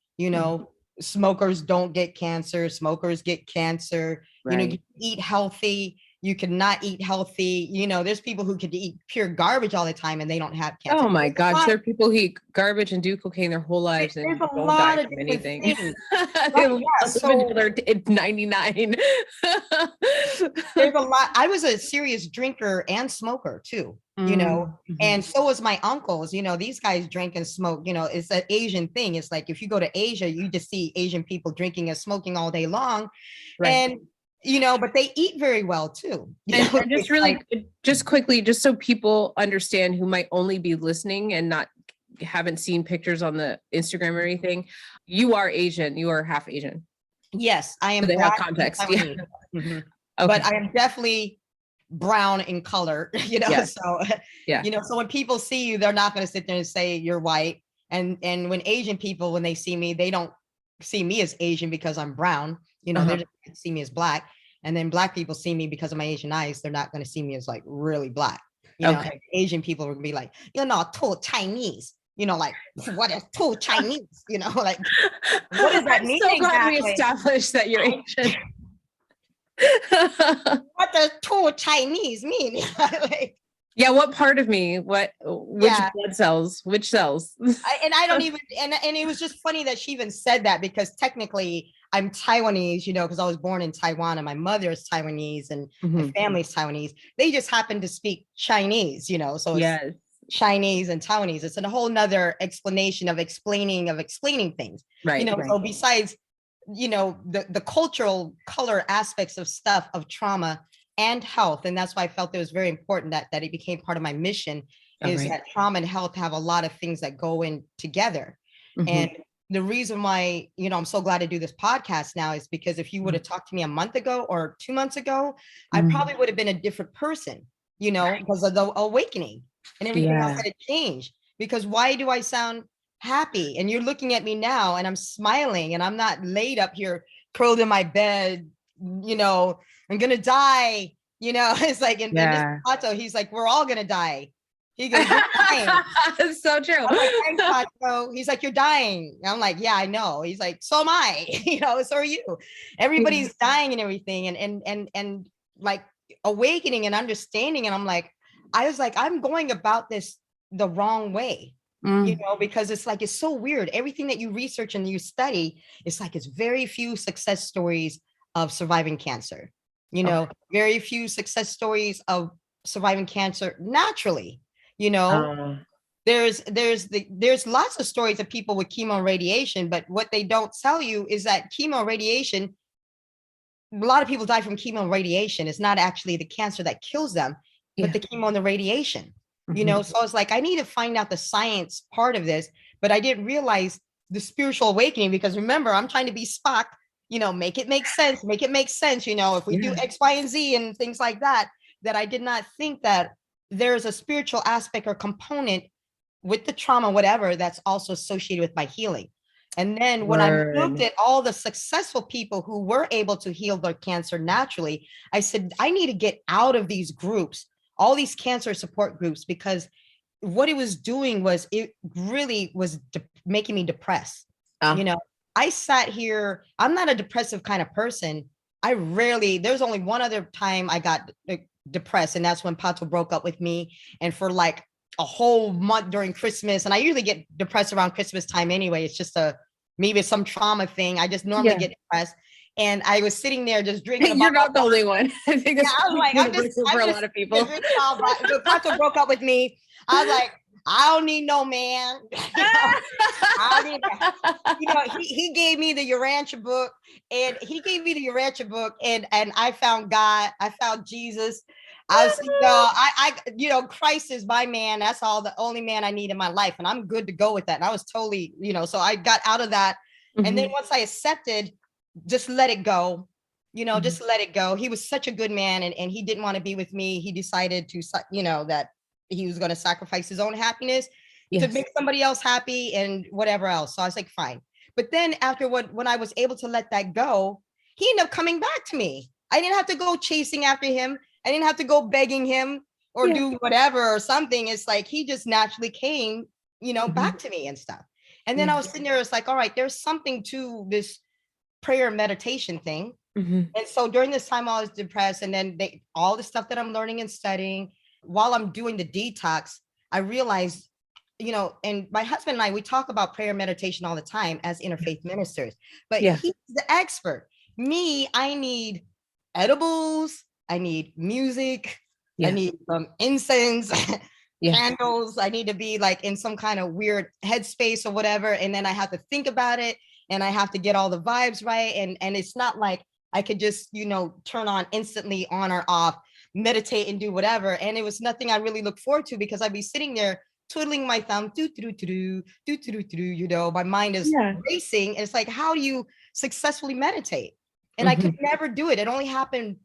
smokers don't get cancer, smokers get cancer, right. You eat healthy, You could not eat healthy. There's people who could eat pure garbage all the time and they don't have cancer. Oh my gosh, there are people who eat garbage and do cococaine their whole lives and There's a don't lot die of from different anything. things. They Right, live yeah, so until they're 99. there's a lot. I was a serious drinker and smoker too, and so was my uncles. These guys drink and smoke. It's an Asian thing. It's like if you go to Asia, you just see Asian people drinking and smoking all day long. Right. And but they eat very well too. And just really, just quickly, just so people understand who might only be listening and haven't seen pictures on the Instagram or anything, you are Asian. You are half Asian. Yes, I am. So they Black have context. and Yeah. Okay. Okay. But I am definitely brown in color. Yes. So Yeah. so when people see you, they're not going to sit there and say you're white. And when Asian people, when they see me, they don't see me as Asian because I'm brown. They just see me as black. And then black people see me because of my Asian eyes. They're not going to see me as like really black. Okay. Asian people are going to be like, you're not too Chinese. Like what is too Chinese? Like what does that mean? I'm so glad we exactly? established that you're Asian. What does too Chinese mean? Yeah, what part of me? Which blood cells? Which cells? I don't even, and it was just funny that she even said that, because technically I'm Taiwanese, because I was born in Taiwan and my mother is Taiwanese and my family's Taiwanese. They just happen to speak Chinese, so it's Chinese and Taiwanese. It's a whole nother explanation of explaining things. Right. So besides, the cultural color aspects of stuff of trauma and health. And that's why I felt it was very important that it became part of my mission, that trauma and health have a lot of things that go in together. And the reason why, I'm so glad to do this podcast now is because if you would have talked to me a month ago or 2 months ago, I probably would have been a different person, because of the awakening and everything else that had changed. Because why do I sound happy? And you're looking at me now and I'm smiling and I'm not laid up here curled in my bed, I'm gonna die, it's like, and then Pato, he's like, we're all gonna die. He goes, you're dying. That's so true. I'm like, thanks, Pato. He's like, you're dying. I'm like, yeah, I know. He's like, so am I, so are you. Everybody's dying and everything. And like awakening and understanding. And I was like, I'm going about this the wrong way. Because it's like, it's so weird. Everything that you research and you study, it's like, it's very few success stories of surviving cancer. Very few success stories of surviving cancer naturally. There's lots of stories of people with chemo and radiation, but what they don't tell you is that chemo and radiation, a lot of people die from chemo and radiation. It's not actually the cancer that kills them, but the chemo and the radiation. So I was like, I need to find out the science part of this, but I didn't realize the spiritual awakening, because remember, I'm trying to be Spock, make it make sense, if we do X, Y, and Z and things like that, that I did not think that there's a spiritual aspect or component with the trauma, whatever, that's also associated with my healing. And then when I looked at all the successful people who were able to heal their cancer naturally, I said, I need to get out of these groups, all these cancer support groups, because what it was doing was, it really was making me depressed. I sat here, I'm not a depressive kind of person. There's only one other time I got depressed, and that's when Pato broke up with me. And for like a whole month during Christmas, and I usually get depressed around Christmas time anyway. It's just maybe it's some trauma thing. I just normally get depressed. And I was sitting there just drinking. You're not the only one. I think it's I was like, I'm just for a lot of people. Pato broke up with me. I was like, I don't need no man. I don't need, he gave me the Urantia book, and I found God. I found Jesus. I was, Christ is my man. That's the only man I need in my life. And I'm good to go with that. And I was totally, so I got out of that. And then once I accepted, just let it go, just let it go. He was such a good man, and he didn't want to be with me. He decided to, that he was going to sacrifice his own happiness to make somebody else happy and whatever else. So I was like, fine. But then after when I was able to let that go, he ended up coming back to me. I didn't have to go chasing after him. I didn't have to go begging him or do whatever or something. It's like, he just naturally came, back to me and stuff. And then I was sitting there, it's like, all right, there's something to this prayer meditation thing. And so during this time, I was depressed. And then all the stuff that I'm learning and studying while I'm doing the detox, I realized, and my husband and I, we talk about prayer and meditation all the time as interfaith ministers, but he's the expert. Me, I need edibles. I need music. I need some incense, candles. I need to be like in some kind of weird headspace or whatever. And then I have to think about it and I have to get all the vibes right. And it's not like I could just, turn on instantly on or off, meditate and do whatever. And it was nothing I really look forward to because I'd be sitting there twiddling my thumb, my mind is racing. It's like, how do you successfully meditate? And I could never do it. It only happened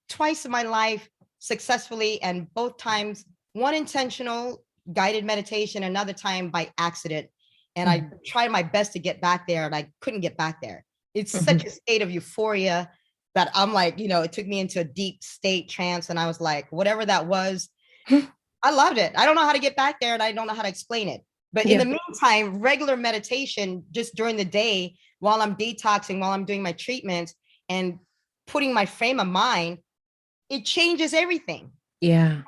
twice in my life successfully. And both times, one intentional guided meditation, another time by accident. And I tried my best to get back there and I couldn't get back there. It's such a state of euphoria that I'm like, it took me into a deep state trance. And I was like, whatever that was, I loved it. I don't know how to get back there and I don't know how to explain it. But in the meantime, regular meditation just during the day while I'm detoxing, while I'm doing my treatments and putting my frame of mind, it changes everything. Yeah.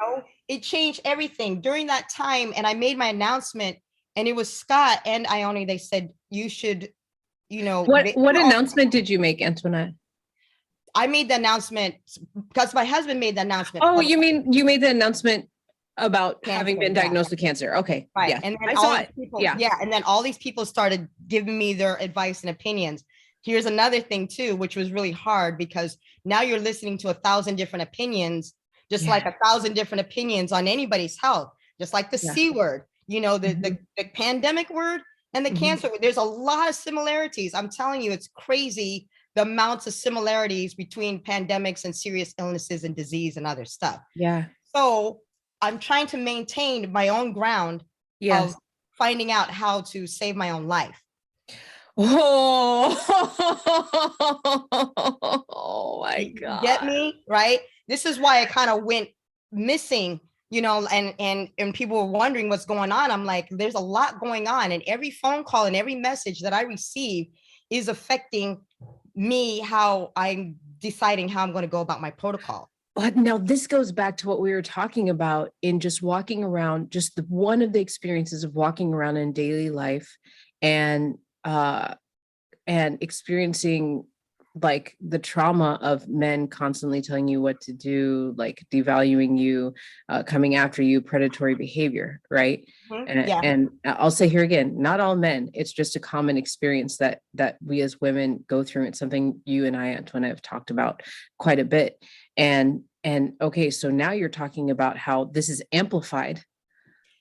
It changed everything during that time. And I made my announcement and it was Scott and Ione. They said, you should, What announcement did you make, Antoinette? I made the announcement because my husband made the announcement. Oh, you mean you made the announcement about having been diagnosed with cancer? Okay. Right. Yeah. And then I saw it. People, and then all these people started giving me their advice and opinions. Here's another thing too, which was really hard because now you're listening to 1,000 different opinions, just like 1,000 different opinions on anybody's health, just like the C word, the pandemic word and the cancer word. There's a lot of similarities. I'm telling you, it's crazy the amounts of similarities between pandemics and serious illnesses and disease and other stuff. Yeah. So I'm trying to maintain my own ground of finding out how to save my own life. Oh my God. Get me? Right? This is why I kind of went missing, and people were wondering what's going on. I'm like, there's a lot going on. And every phone call and every message that I receive is affecting me, how I'm deciding how I'm going to go about my protocol. But now this goes back to what we were talking about in just walking around, just one of the experiences of walking around in daily life and experiencing like the trauma of men constantly telling you what to do, like devaluing you, coming after you, predatory behavior, right? And I'll say here again, not all men, it's just a common experience that we as women go through. It's something you and I, Antoinette, have talked about quite a bit. And okay, so now you're talking about how this is amplified,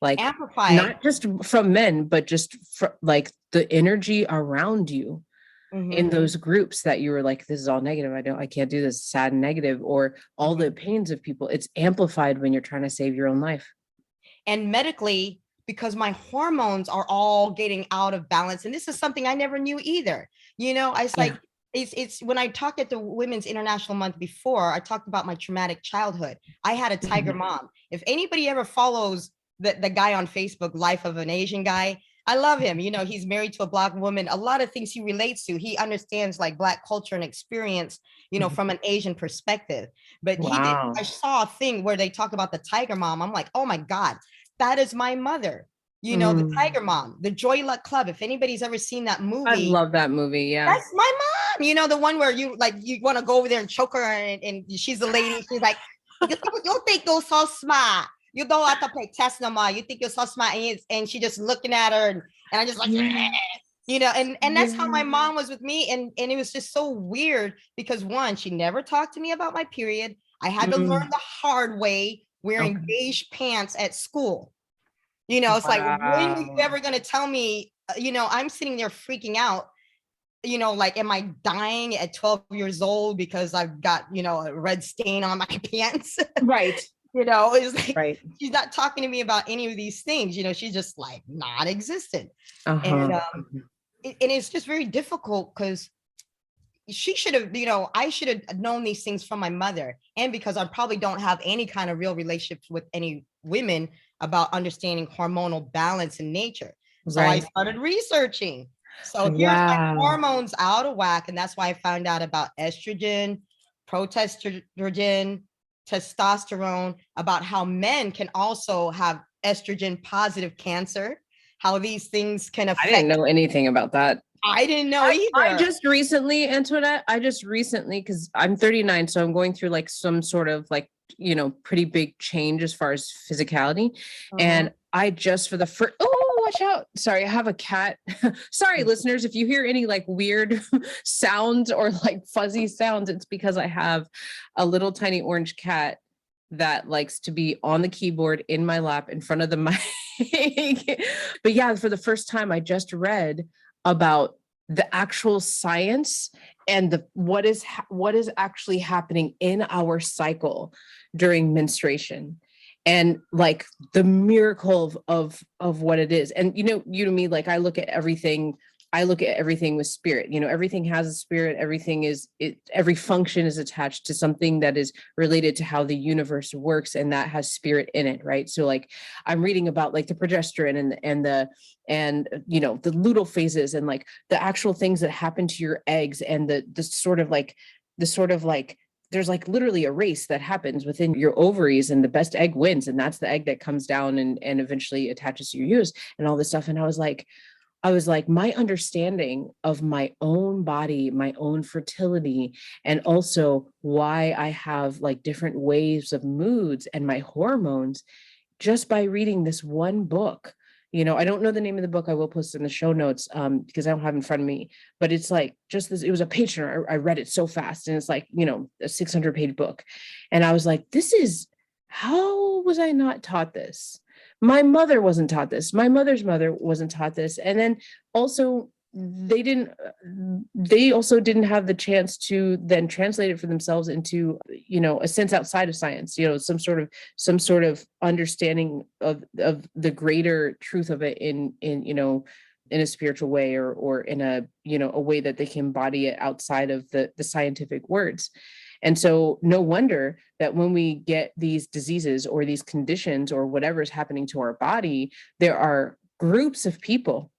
not just from men, but just like the energy around you. In those groups that you were like, this is all negative. I can't do this, sad and negative, or all the opinions of people. It's amplified when you're trying to save your own life. And medically, because my hormones are all getting out of balance. And this is something I never knew either. It's when I talked at the Women's International Month before, I talked about my traumatic childhood. I had a tiger mom. If anybody ever follows the guy on Facebook, Life of an Asian Guy, I love him. He's married to a Black woman. A lot of things he relates to. He understands like Black culture and experience, from an Asian perspective. But I saw a thing where they talk about the tiger mom. I'm like, oh my God, that is my mother. The tiger mom, the Joy Luck Club. If anybody's ever seen that movie. I love that movie. Yeah. That's my mom. The one where you want to go over there and choke her and she's the lady. She's like, you think you're so smart. You don't have to play test no more. You think you're so smart. And she just looking at her and I just like, and that's how my mom was with me. And it was just so weird because one, she never talked to me about my period. I had to learn the hard way wearing beige pants at school. It's like, when are you ever going to tell me, I'm sitting there freaking out, like, am I dying at 12 years old because I've got, a red stain on my pants? Right. It's like, she's not talking to me about any of these things, she's just like non-existent. And it's just very difficult because she should have, I should have known these things from my mother. And because I probably don't have any kind of real relationships with any women about understanding hormonal balance in nature. So I started researching. So here's my Wow. hormones out of whack. And that's why I found out about estrogen, progesterone, testosterone, about how men can also have estrogen positive cancer, how these things can I didn't affect. know anything about that. I didn't know I either. just recently, Antoinette, because I'm 39, so I'm going through like some sort of like, pretty big change as far as physicality. And I just for the first, oh, watch out. Sorry, I have a cat. Sorry, listeners, if you hear any like weird sounds or like fuzzy sounds, it's because I have a little tiny orange cat that likes to be on the keyboard in my lap in front of the mic. But yeah, for the first time, I just read about the actual science and what is actually happening in our cycle during menstruation, and like the miracle of what it is. And you to me, like I look at everything with spirit. Everything has a spirit. Every function is attached to something that is related to how the universe works, and that has spirit in it, right? So like I'm reading about like the progesterone and the luteal phases, and like the actual things that happen to your eggs, and the sort of like there's like literally a race that happens within your ovaries, and the best egg wins, and that's the egg that comes down and eventually attaches to your uterus and all this stuff. And I was like, my understanding of my own body, my own fertility, and also why I have like different waves of moods and my hormones, just by reading this one book. I don't know the name of the book. I will post it in the show notes because I don't have it in front of me, but it's like just this, it was a page turner. I read it so fast, and it's like, a 600-page book. And I was like, how was I not taught this? My mother wasn't taught this. My mother's mother wasn't taught this. And then also they also didn't have the chance to then translate it for themselves into, a sense outside of science, some sort of understanding of the greater truth of it in a spiritual way, or in a way that they can embody it outside of the scientific words. And so no wonder that when we get these diseases or these conditions or whatever is happening to our body, there are groups of people,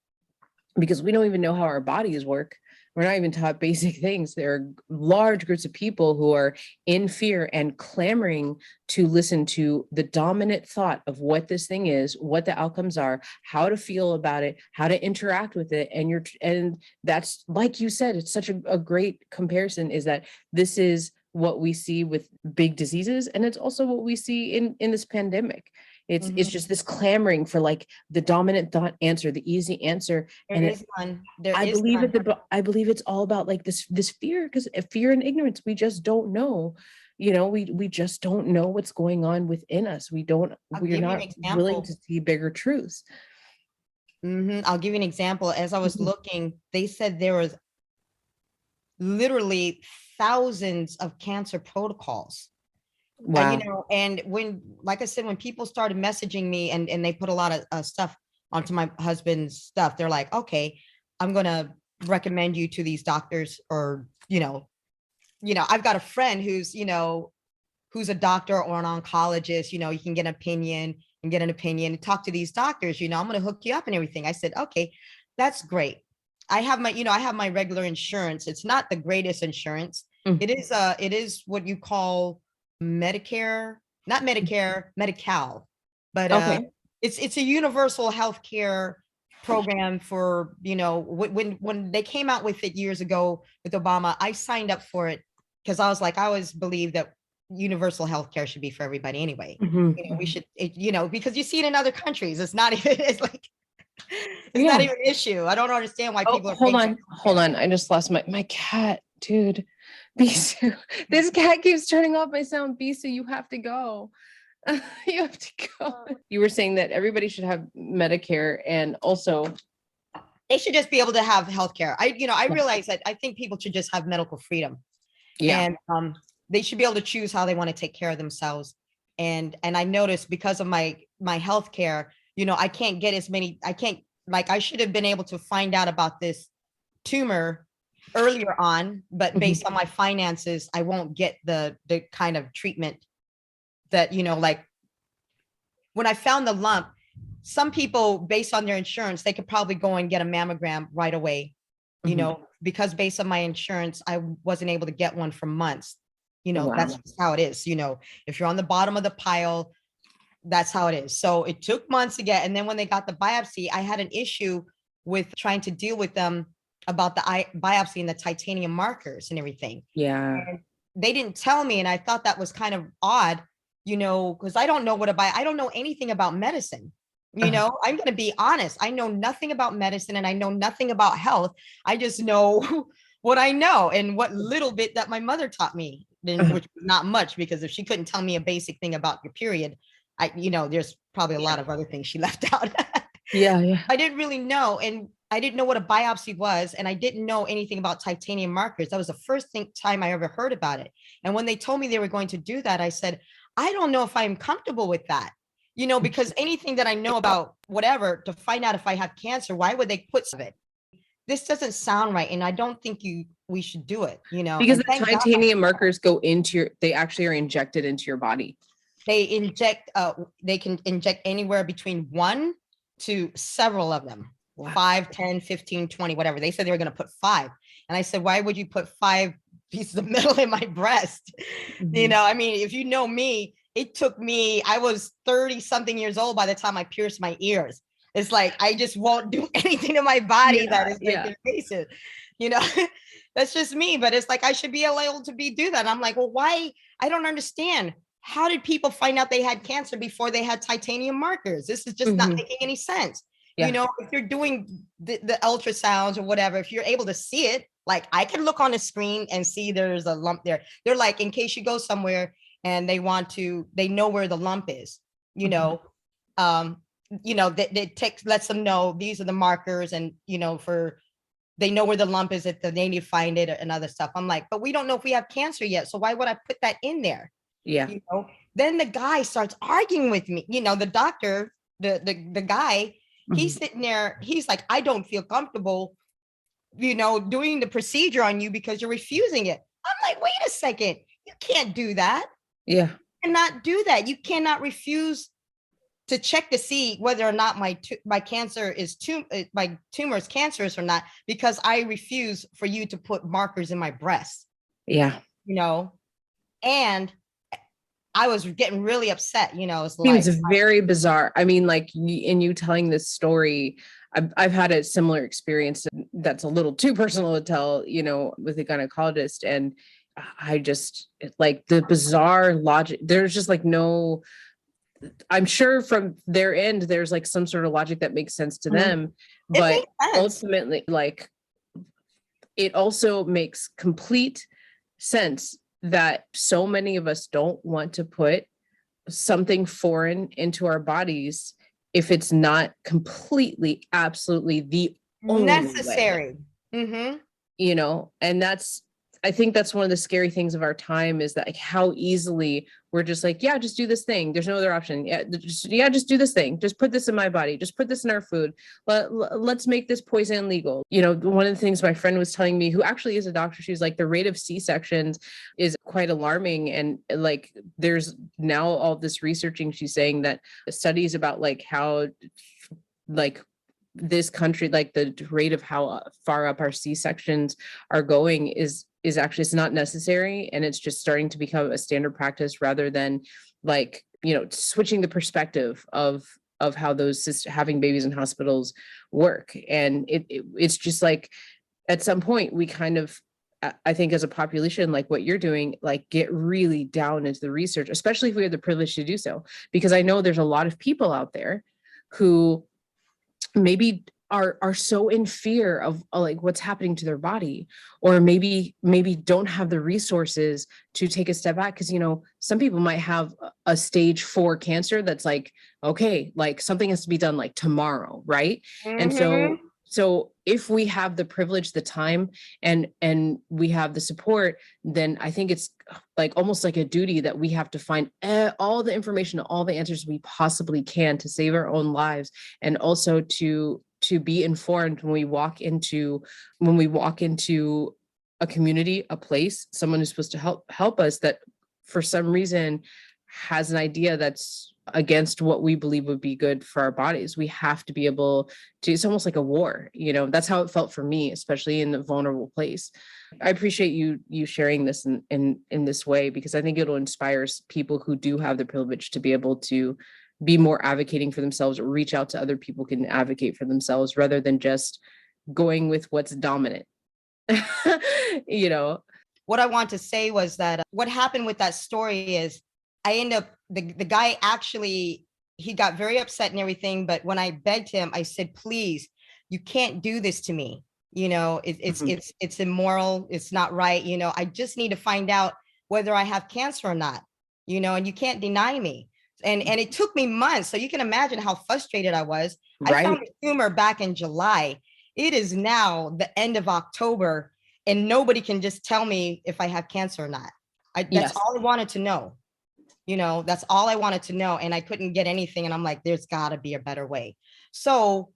because we don't even know how our bodies work. We're not even taught basic things. There are large groups of people who are in fear and clamoring to listen to the dominant thought of what this thing is, what the outcomes are, how to feel about it, how to interact with it. And that's, like you said, it's such a great comparison, is that this is what we see with big diseases, and it's also what we see in this pandemic. It's just this clamoring for like the dominant thought answer, the easy answer. There is none. I believe it's all about like this fear, because fear and ignorance. We just don't know. We just don't know what's going on within us. We're not willing to see bigger truths. I'll give you an example. As I was looking, they said there was literally thousands of cancer protocols. Wow. And when, like I said, when people started messaging me and they put a lot of stuff onto my husband's stuff, they're like, okay, I'm going to recommend you to these doctors, or, I've got a friend who's a doctor or an oncologist, you can get an opinion and talk to these doctors, I'm going to hook you up and everything. I said, okay, that's great. I have my regular insurance. It's not the greatest insurance. It is what you call Medicare, not Medicare, Medi-Cal, but Okay. it's a universal healthcare program for, when they came out with it years ago with Obama, I signed up for it because I was like, I always believe that universal healthcare should be for everybody anyway. We should, because you see it in other countries. It's not even, it's not even an issue. I don't understand why people are hold on. I just lost my cat, dude. Bisu, this cat keeps turning off my sound. Bisu, you have to go. You have to go. You were saying that everybody should have Medicare, and also they should just be able to have healthcare. I realize that I think people should just have medical freedom. Yeah. And they should be able to choose how they want to take care of themselves. And I noticed because of my healthcare, I can't get as many. I should have been able to find out about this tumor earlier on, but based on my finances, I won't get the kind of treatment that, like when I found the lump. some people, based on their insurance, they could probably go and get a mammogram right away, you know, because based on my insurance, I wasn't able to get one for months. You know, that's just how it is. You know, if you're on the bottom of the pile, that's how it is. So it took months to get. And then when they got the biopsy, I had an issue with trying to deal with them about the biopsy and the titanium markers and everything. Yeah. And they didn't tell me. And I thought that was kind of odd, you know, because I don't know I don't know anything about medicine. You know, I'm going to be honest. I know nothing about medicine and I know nothing about health. I just know what I know and what little bit that my mother taught me, which was not much, because if she couldn't tell me a basic thing about your period, you know, there's probably a lot of other things she left out. Yeah. I didn't really know. And I didn't know what a biopsy was. And I didn't know anything about titanium markers. That was the first time I ever heard about it. And when they told me they were going to do that, I said, I don't know if I'm comfortable with that. You know, because anything that I know about whatever to find out if I have cancer, why would they put some of it? This doesn't sound right. And I don't think we should do it, you know. Because and the titanium markers go into they actually are injected into your body. They can inject anywhere between 1 to several of them. Wow. 5, 10, 15, 20, whatever. They said they were going to put 5. And I said, why would you put 5 pieces of metal in my breast? You know, I mean, if you know me, it took me, I was 30 something years old by the time I pierced my ears. It's like, I just won't do anything to my body that is invasive. You know, that's just me. But it's like, I should be able to do that. And I'm like, well, why? I don't understand. How did people find out they had cancer before they had titanium markers? This is just not making any sense. You know, if you're doing the ultrasounds or whatever, if you're able to see it, like I can look on the screen and see there's a lump there. They're like, in case you go somewhere and they know where the lump is, you know, that lets them know these are the markers, and, you know, they know where the lump is, if they need to find it and other stuff. I'm like, but we don't know if we have cancer yet. So why would I put that in there? Yeah. You know, then the guy starts arguing with me, you know, the doctor, the guy, he's sitting there, he's like, I don't feel comfortable, you know, doing the procedure on you because you're refusing it. I'm like, wait a second, you can't do that. Yeah. You cannot do that. You cannot refuse to check to see whether or not my cancer is my tumor is cancerous or not, because I refuse for you to put markers in my breast. Yeah. You know, and I was getting really upset, you know. It was very bizarre. I mean, like, in you telling this story, I've had a similar experience that's a little too personal to tell, you know, with a gynecologist. And I just, like, the bizarre logic, there's just like no, I'm sure from their end, there's like some sort of logic that makes sense to them, but ultimately, like, it also makes complete sense that so many of us don't want to put something foreign into our bodies if it's not completely, absolutely the only necessary way. You know, and I think that's one of the scary things of our time, is that, like, how easily we're just like, yeah, just do this thing. There's no other option. Just do this thing. Just put this in my body. Just put this in our food. Let's make this poison legal. You know, one of the things my friend was telling me, who actually is a doctor, she's like, the rate of C-sections is quite alarming. And like, there's now all this researching. She's saying that studies about like how, like, this country, like the rate of how far up our C-sections are going is actually, it's not necessary. And it's just starting to become a standard practice, rather than, like, you know, switching the perspective of how those having babies in hospitals work. And it's just like, at some point we kind of, I think, as a population, like what you're doing, like, get really down into the research, especially if we have the privilege to do so, because I know there's a lot of people out there who maybe are so in fear of like what's happening to their body, or maybe don't have the resources to take a step back. Because, you know, some people might have a stage 4 cancer that's like, okay, like something has to be done like tomorrow, right? And so if we have the privilege, the time, and we have the support, then I think it's like almost like a duty that we have to find all the information, all the answers we possibly can to save our own lives, and also to be informed when we walk into a community, a place, someone who's supposed to help us, that for some reason has an idea that's against what we believe would be good for our bodies. We have to be able to, it's almost like a war, that's how it felt for me, especially in a vulnerable place. I appreciate you sharing this in this way, because I think it'll inspire people who do have the privilege to be able to be more advocating for themselves, or reach out to other people who can advocate for themselves, rather than just going with what's dominant. What I want to say was that what happened with that story is I end up, the guy actually, he got very upset and everything. But when I begged him, I said, please, you can't do this to me. It's immoral. It's not right. I just need to find out whether I have cancer or not, and you can't deny me. And it took me months. So you can imagine how frustrated I was. Right. I found the tumor back in July. It is now the end of October, and nobody can just tell me if I have cancer or not. That's all I wanted to know. That's all I wanted to know. And I couldn't get anything. And I'm like, there's gotta be a better way. So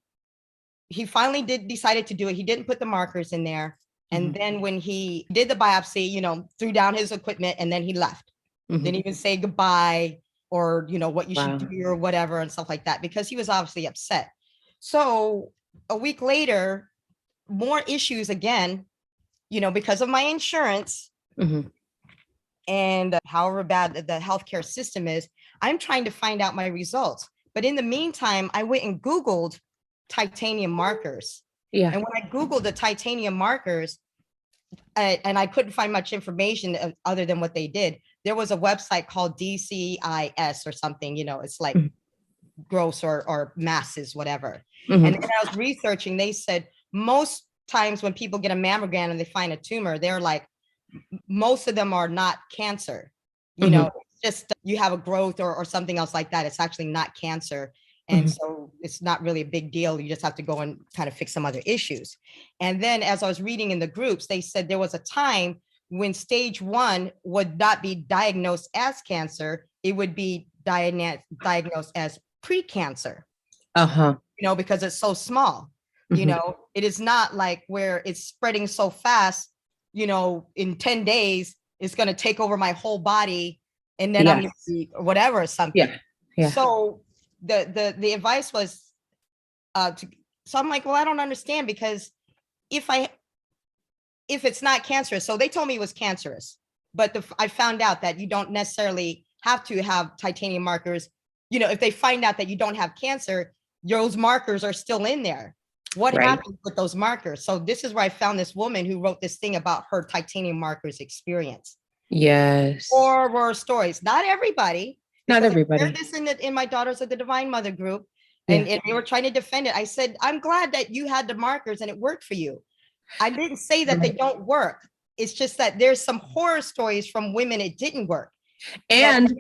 he finally decided to do it. He didn't put the markers in there. And then when he did the biopsy, threw down his equipment and then he left. Didn't even say goodbye or, what you should do or whatever and stuff like that, because he was obviously upset. So a week later, more issues again, because of my insurance. And however bad the healthcare system is, I'm trying to find out my results. But in the meantime, I went and Googled titanium markers. Yeah. And when I Googled the titanium markers, and I couldn't find much information other than what they did, there was a website called DCIS or something, it's like gross or masses, whatever. And then I was researching, they said most times when people get a mammogram and they find a tumor, they're like, most of them are not cancer, it's just you have a growth or something else like that. It's actually not cancer. And so it's not really a big deal. You just have to go and kind of fix some other issues. And then as I was reading in the groups, they said there was a time when stage 1 would not be diagnosed as cancer. It would be diagnosed as precancer, because it's so small. It is not like where it's spreading so fast, in 10 days, it's going to take over my whole body. And then I'm going to see whatever or something. Yeah. So the advice was, so I'm like, well, I don't understand, because if it's not cancerous, so they told me it was cancerous, but I found out that you don't necessarily have to have titanium markers. If they find out that you don't have cancer, those markers are still in there. What happens with those markers? So this is where I found this woman who wrote this thing about her titanium markers experience. Yes. Horror stories. Not everybody. Not everybody. I shared this in my Daughters of the Divine Mother group, and they were trying to defend it. I said, I'm glad that you had the markers and it worked for you. I didn't say that they don't work. It's just that there's some horror stories from women it didn't work. And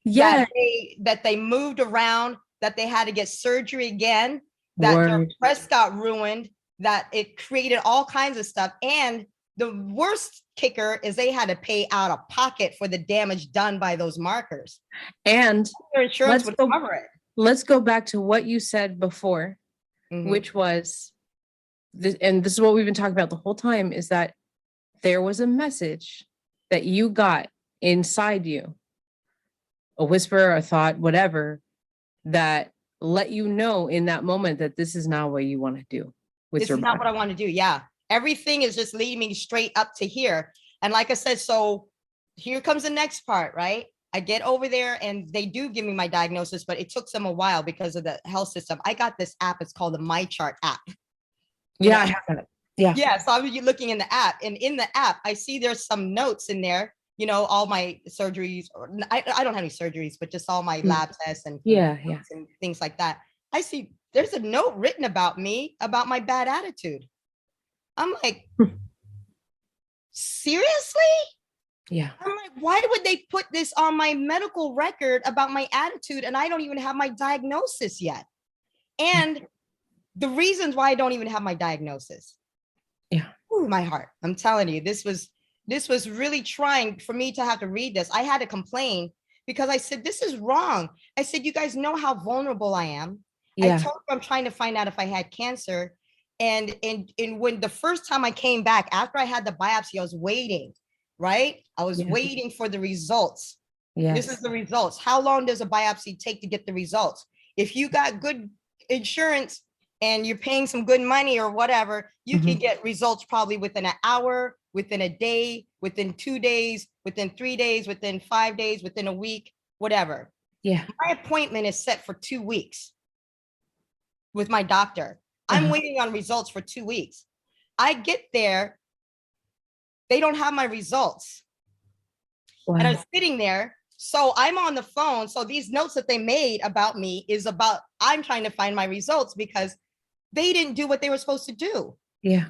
that they moved around, that they had to get surgery again, that their breast got ruined, that it created all kinds of stuff. And the worst kicker is they had to pay out of pocket for the damage done by those markers. And their insurance would cover it. Let's go back to what you said before, which was, and this is what we've been talking about the whole time, is that there was a message that you got inside you, a whisper, a thought, whatever, that let you know in that moment that this is not what you want to do with your body. This is not what I want to do. Yeah. Everything is just leading me straight up to here. And like I said, so here comes the next part, right? I get over there and they do give me my diagnosis, but it took them a while because of the health system. I got this app. It's called the My Chart app. Yeah, I have that. Yeah. Yeah. So I'm looking in the app, and in the app, I see there's some notes in there, all my surgeries, or I don't have any surgeries, but just all my lab tests and and things like that. I see there's a note written about me, about my bad attitude. I'm like, seriously? Yeah. I'm like, why would they put this on my medical record about my attitude, and I don't even have my diagnosis yet? And the reasons why I don't even have my diagnosis. Yeah. Ooh, my heart. I'm telling you, this was really trying for me to have to read this. I had to complain because I said, this is wrong. I said, you guys know how vulnerable I am. Yeah. I told them I'm trying to find out if I had cancer. And when the first time I came back after I had the biopsy, I was waiting, right? I was waiting for the results. This is the results. How long does a biopsy take to get the results? If you got good insurance and you're paying some good money or whatever, you can get results probably within an hour, within a day, within 2 days, within 3 days, within 5 days, within a week, whatever. Yeah. My appointment is set for 2 weeks with my doctor. I'm waiting on results for 2 weeks. I get there, they don't have my results. Wow. And I'm sitting there. So I'm on the phone. So these notes that they made about me is about, I'm trying to find my results because they didn't do what they were supposed to do. Yeah.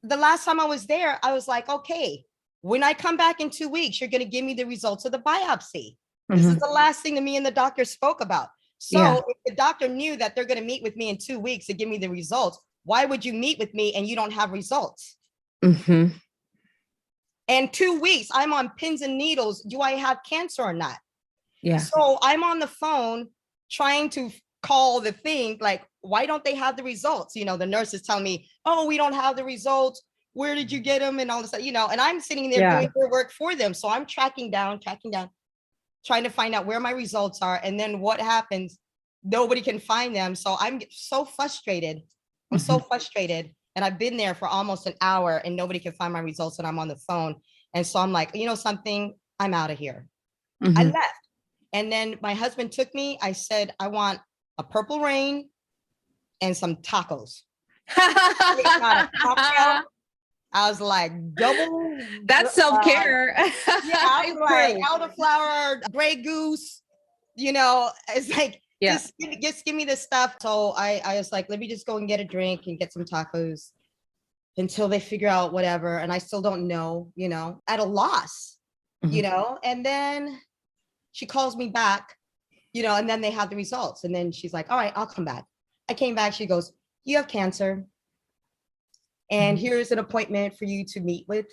The last time I was there, I was like, okay, when I come back in 2 weeks, you're going to give me the results of the biopsy. This is the last thing that me and the doctor spoke about. So if the doctor knew that they're going to meet with me in 2 weeks to give me the results, why would you meet with me and you don't have results? And 2 weeks, I'm on pins and needles. Do I have cancer or not? Yeah. So I'm on the phone trying to call the thing, like, why don't they have the results? You know, the nurses tell me, oh, we don't have the results. Where did you get them? And all this, you know, and I'm sitting there doing their work for them. So I'm tracking down, trying to find out where my results are. And then what happens? Nobody can find them. So I'm so frustrated. I'm so frustrated. And I've been there for almost an hour and nobody can find my results and I'm on the phone. And so I'm like, you know something, I'm out of here. I left. And then my husband took me. I said, I want a Purple Rain and some tacos. I was like, double. That's self-care. Yeah, I was like elderflower, Grey Goose, you know, it's like, just give me this stuff. So I was like, let me just go and get a drink and get some tacos until they figure out whatever. And I still don't know, you know, at a loss, you know, and then she calls me back, you know, and then they have the results. And then she's like, all right, I'll come back. I came back. She goes, you have cancer. And here's an appointment for you to meet with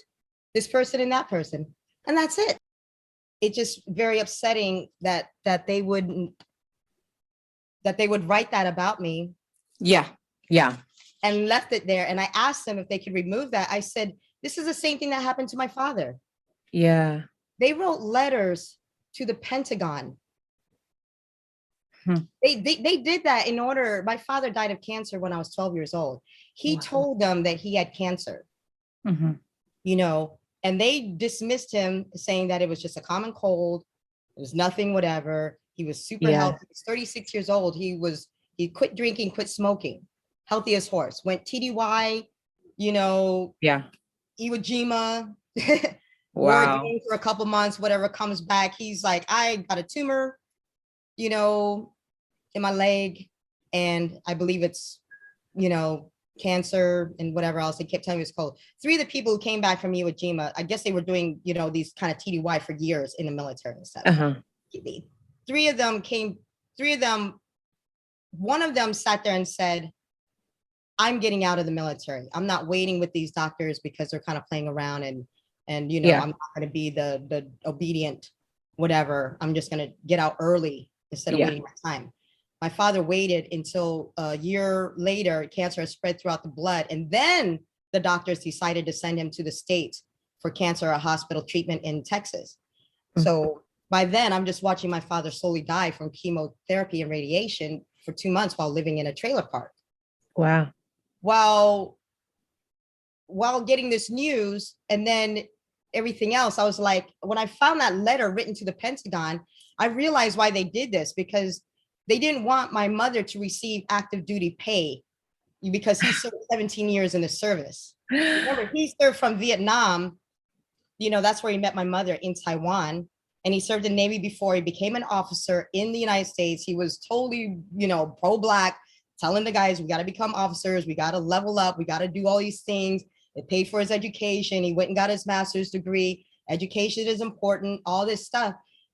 this person and that person. And that's it. It's just very upsetting that they would write that about me. Yeah. And left it there. And I asked them if they could remove that. I said, this is the same thing that happened to my father. Yeah. They wrote letters to the Pentagon. They did that in order. My father died of cancer when I was 12 years old. He told them that he had cancer, you know, and they dismissed him saying that it was just a common cold. It was nothing, whatever. He was super healthy. He was 36 years old. He quit drinking, quit smoking, healthy as horse, went TDY, you know, Iwo Jima, for a couple months, whatever, comes back. He's like, I got a tumor, you know, in my leg. And I believe it's, you know, cancer and whatever else. They kept telling me it's cold. 3 of the people who came back from Iwo Jima, I guess they were doing, you know, these kind of TDY for years in the military and stuff. 3 of them, one of them sat there and said, I'm getting out of the military. I'm not waiting with these doctors because they're kind of playing around and you know, I'm not going to be the obedient, whatever. I'm just going to get out early instead of waiting my time. My father waited until a year later, cancer has spread throughout the blood. And then the doctors decided to send him to the States for cancer, a hospital treatment in Texas. So by then I'm just watching my father slowly die from chemotherapy and radiation for 2 months while living in a trailer park. Wow. While getting this news and then everything else, I was like, when I found that letter written to the Pentagon, I realized why they did this, because they didn't want my mother to receive active duty pay because he served 17 years in the service. Remember, he served from Vietnam. You know, that's where he met my mother, in Taiwan. And he served in the Navy before he became an officer in the United States. He was totally, you know, pro-Black, telling the guys, we got to become officers. We got to level up. We got to do all these things. It paid for his education. He went and got his master's degree. Education is important, all this stuff.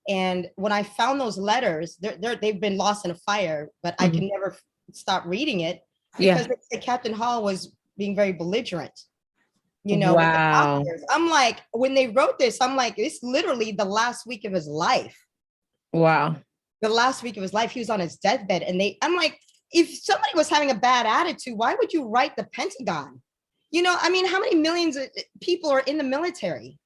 And when I found those letters, they've been lost in a fire, but I can never stop reading it because Captain Hall was being very belligerent, you know. With the doctors. I'm like, when they wrote this, I'm like, it's literally the last week of his life. Wow. The last week of his life, he was on his deathbed. And I'm like, if somebody was having a bad attitude, why would you write the Pentagon? You know, I mean, how many millions of people are in the military?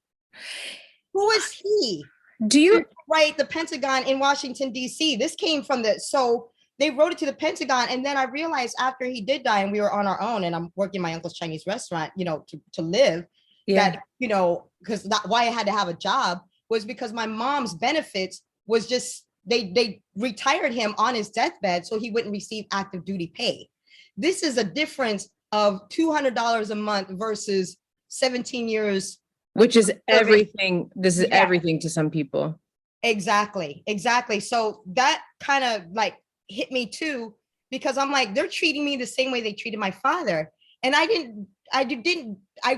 Who is he? Do you write the Pentagon in Washington, D.C.? This came from so they wrote it to the Pentagon. And then I realized after he did die and we were on our own and I'm working my uncle's Chinese restaurant, to live, that, because why I had to have a job was because my mom's benefits was just, they retired him on his deathbed so he wouldn't receive active duty pay. This is a difference of $200 a month versus 17 years. Which is everything. This is everything to some people. Exactly. So that kind of like hit me too, because I'm like, they're treating me the same way they treated my father. And I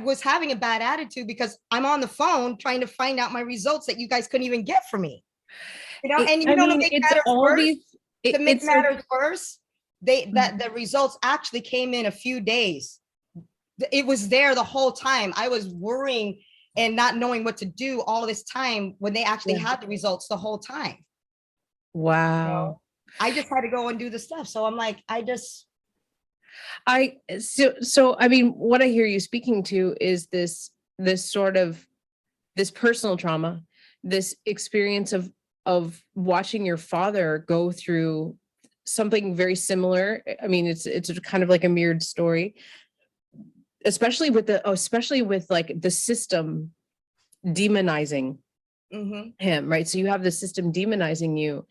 was having a bad attitude because I'm on the phone trying to find out my results that you guys couldn't even get for me. And to make matters worse, that the results actually came in a few days. It was there the whole time. I was worrying and not knowing what to do all this time when they actually had the results the whole time. Wow. I just had to go and do the stuff. So I'm like, so I mean, what I hear you speaking to is this sort of this personal trauma, this experience of watching your father go through something very similar. I mean, it's kind of like a mirrored story, especially with like the system demonizing him, right? So you have the system demonizing you,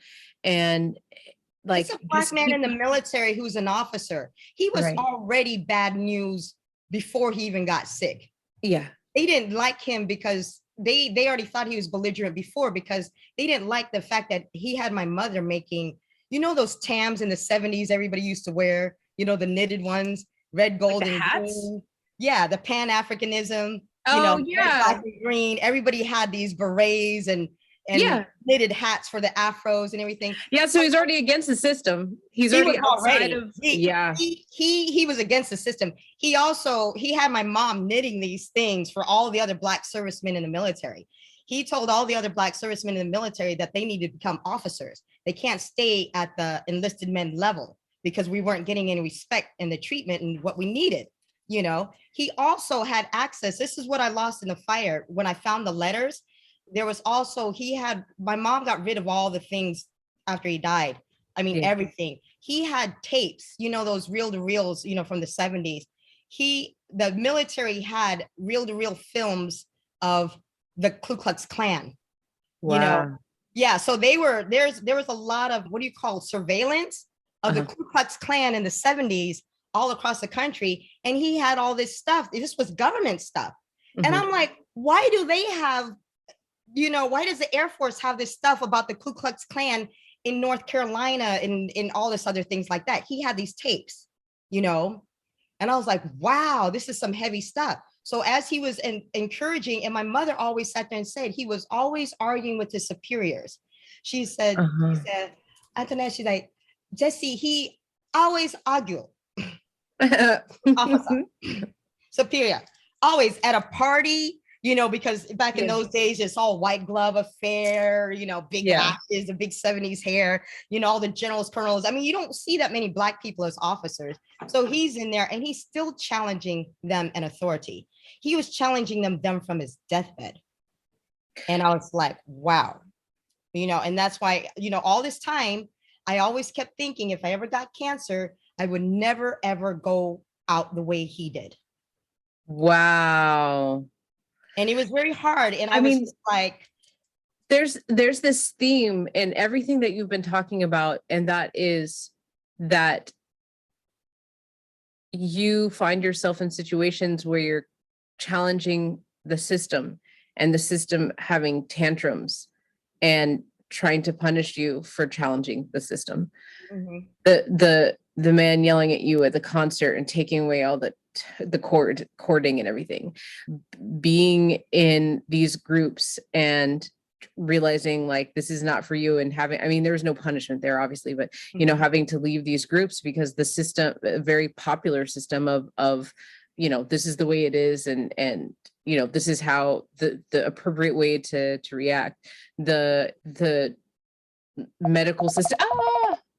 and like it's a black man in the military who's an officer. He was already bad news before he even got sick. Yeah. They didn't like him because they already thought he was belligerent before, because they didn't like the fact that he had my mother making, those Tams in the 70s everybody used to wear, the knitted ones, red, gold, and green. Yeah, the Pan-Africanism, red, black, and green. Everybody had these berets and knitted hats for the afros and everything. Yeah, so he's already against the system. He was against the system. He had my mom knitting these things for all the other black servicemen in the military. He told all the other black servicemen in the military that they needed to become officers. They can't stay at the enlisted men level because we weren't getting any respect and the treatment and what we needed. He also had access. This is what I lost in the fire when I found the letters. There was also, my mom got rid of all the things after he died. I mean, everything. He had tapes, those reel-to-reels, from the 70s. The military had reel-to-reel films of the Ku Klux Klan. Wow. Yeah. So there was a lot of, surveillance of the Ku Klux Klan in the 70s all across the country. And he had all this stuff. This was government stuff. And I'm like, why do they have, why does the Air Force have this stuff about the Ku Klux Klan in North Carolina and in all this other things like that? He had these tapes, and I was like, wow, this is some heavy stuff. So as he was encouraging, and my mother always sat there and said, he was always arguing with his superiors. She said, Antoinette, she's like, Jesse, he always argued. Officer, superior, always at a party, because back in those days, it's all white glove affair, big lashes, the big 70s hair, all the generals, colonels. I mean, you don't see that many black people as officers. So he's in there and he's still challenging them in authority. He was challenging them from his deathbed. And I was like, wow, and that's why, all this time, I always kept thinking if I ever got cancer, I would never, ever go out the way he did. Wow. And it was very hard. And I was just like, there's this theme in everything that you've been talking about. And that is that you find yourself in situations where you're challenging the system and the system having tantrums and trying to punish you for challenging the system. The man yelling at you at the concert and taking away all the courting and everything, being in these groups and realizing like this is not for you, and there was no punishment there obviously, but having to leave these groups because the system, a very popular system of this is the way it is, and this is how the appropriate way to react. The medical system,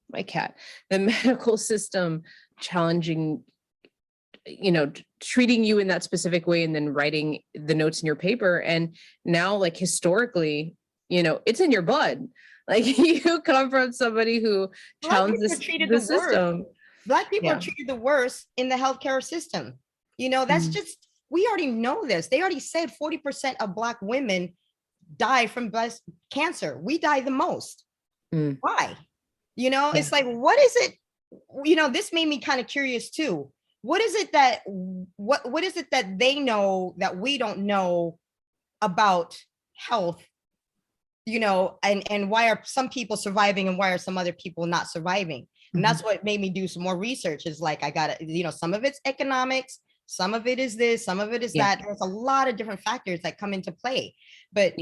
my cat, the medical system challenging, treating you in that specific way and then writing the notes in your paper. And now, like, historically, it's in your blood. Like you come from somebody who challenges the system. Black people are treated the worst in the healthcare system. That's just, we already know this. They already said 40% of Black women die from breast cancer. We die the most. Why? It's like, what is it? This made me kind of curious too. What is it that they know that we don't know about health? And why are some people surviving and why are some other people not surviving? And that's what made me do some more research. Is like, I got to, some of it's economics, some of it is this, some of it is that. There's a lot of different factors that come into play. But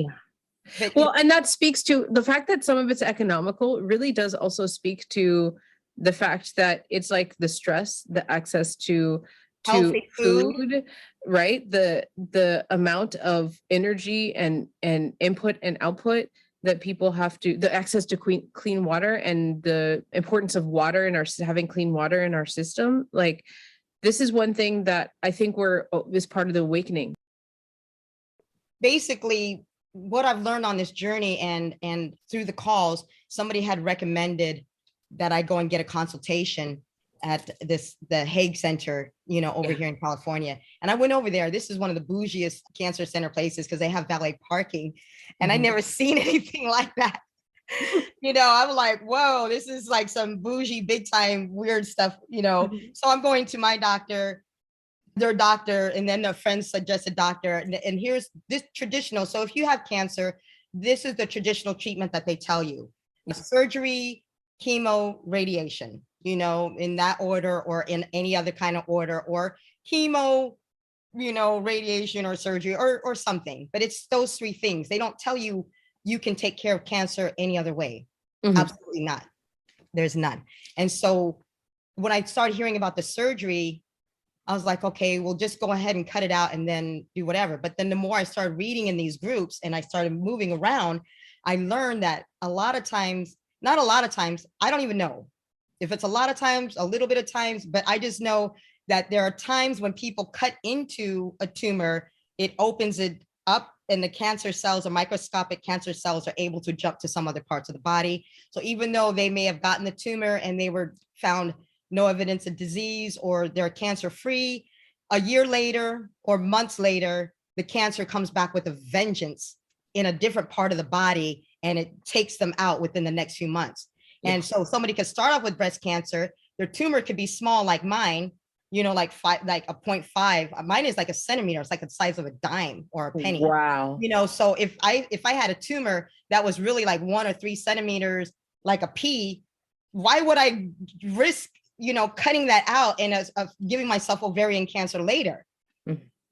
well, and that speaks to the fact that some of it's economical really does also speak to the fact that it's like the stress, the access to healthy food, right? The amount of energy and input and output that people have to, the access to clean water and the importance of water in having clean water in our system. Like, this is one thing that I think is part of the awakening. Basically, what I've learned on this journey and through the calls, somebody had recommended that I go and get a consultation at the Hague Center, over here in California. And I went over there. This is one of the bougiest cancer center places because they have valet parking. And I never seen anything like that. I'm like, whoa, this is like some bougie, big time, weird stuff, So I'm going to my doctor, their doctor, and then their friends suggest a doctor. And here's this traditional. So if you have cancer, this is the traditional treatment that they tell you. Surgery, chemo, radiation, in that order or in any other kind of order, or chemo, radiation or surgery or something. But it's those three things. They don't tell you you can take care of cancer any other way. Absolutely not. There's none. And so when I started hearing about the surgery, I was like, okay, we'll just go ahead and cut it out and then do whatever. But then the more I started reading in these groups and I started moving around, I learned that not a lot of times, I don't even know if it's a lot of times, a little bit of times, but I just know that there are times when people cut into a tumor, it opens it up and the cancer cells or microscopic cancer cells are able to jump to some other parts of the body. So even though they may have gotten the tumor and they were found no evidence of disease or they're cancer free, a year later or months later, the cancer comes back with a vengeance in a different part of the body and it takes them out within the next few months. And so somebody could start off with breast cancer, their tumor could be small like mine, like a 0.5. Mine is like a centimeter. It's like the size of a dime or a penny. Wow. So if I had a tumor that was really like 1 or 3 centimeters, like a pea, why would I risk, cutting that out and giving myself ovarian cancer later?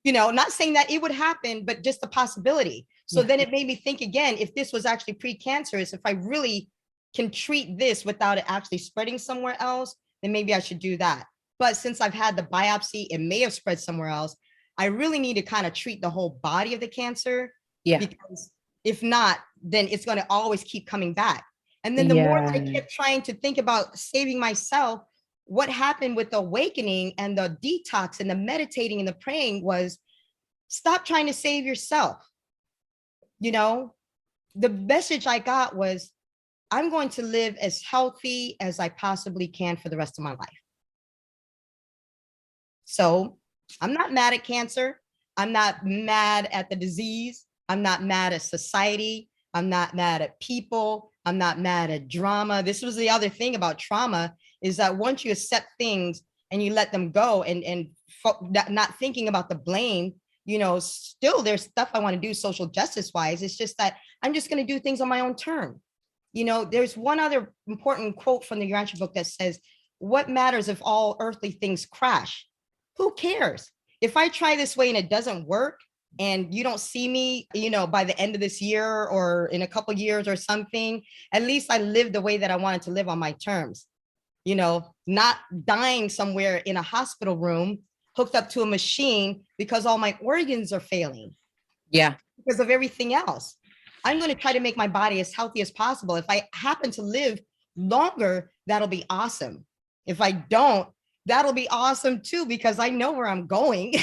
Not saying that it would happen, but just the possibility. So then it made me think again, if this was actually precancerous, if I really can treat this without it actually spreading somewhere else, then maybe I should do that. But since I've had the biopsy, it may have spread somewhere else. I really need to kind of treat the whole body of the cancer. Because if not, then it's going to always keep coming back. And then the more that I kept trying to think about saving myself, what happened with the awakening and the detox and the meditating and the praying was stop trying to save yourself. The message I got was, I'm going to live as healthy as I possibly can for the rest of my life. So I'm not mad at cancer. I'm not mad at the disease. I'm not mad at society. I'm not mad at people. I'm not mad at drama. This was the other thing about trauma, is that once you accept things and you let them go and not thinking about the blame, still there's stuff I want to do social justice wise. It's just that I'm just going to do things on my own term. There's one other important quote from the Urantia book that says, what matters if all earthly things crash? Who cares? If I try this way and it doesn't work and you don't see me, by the end of this year or in a couple of years or something, at least I lived the way that I wanted to live on my terms, not dying somewhere in a hospital room, hooked up to a machine because all my organs are failing. Because of everything else. I'm going to try to make my body as healthy as possible. If I happen to live longer, that'll be awesome. If I don't, that'll be awesome too, because I know where I'm going.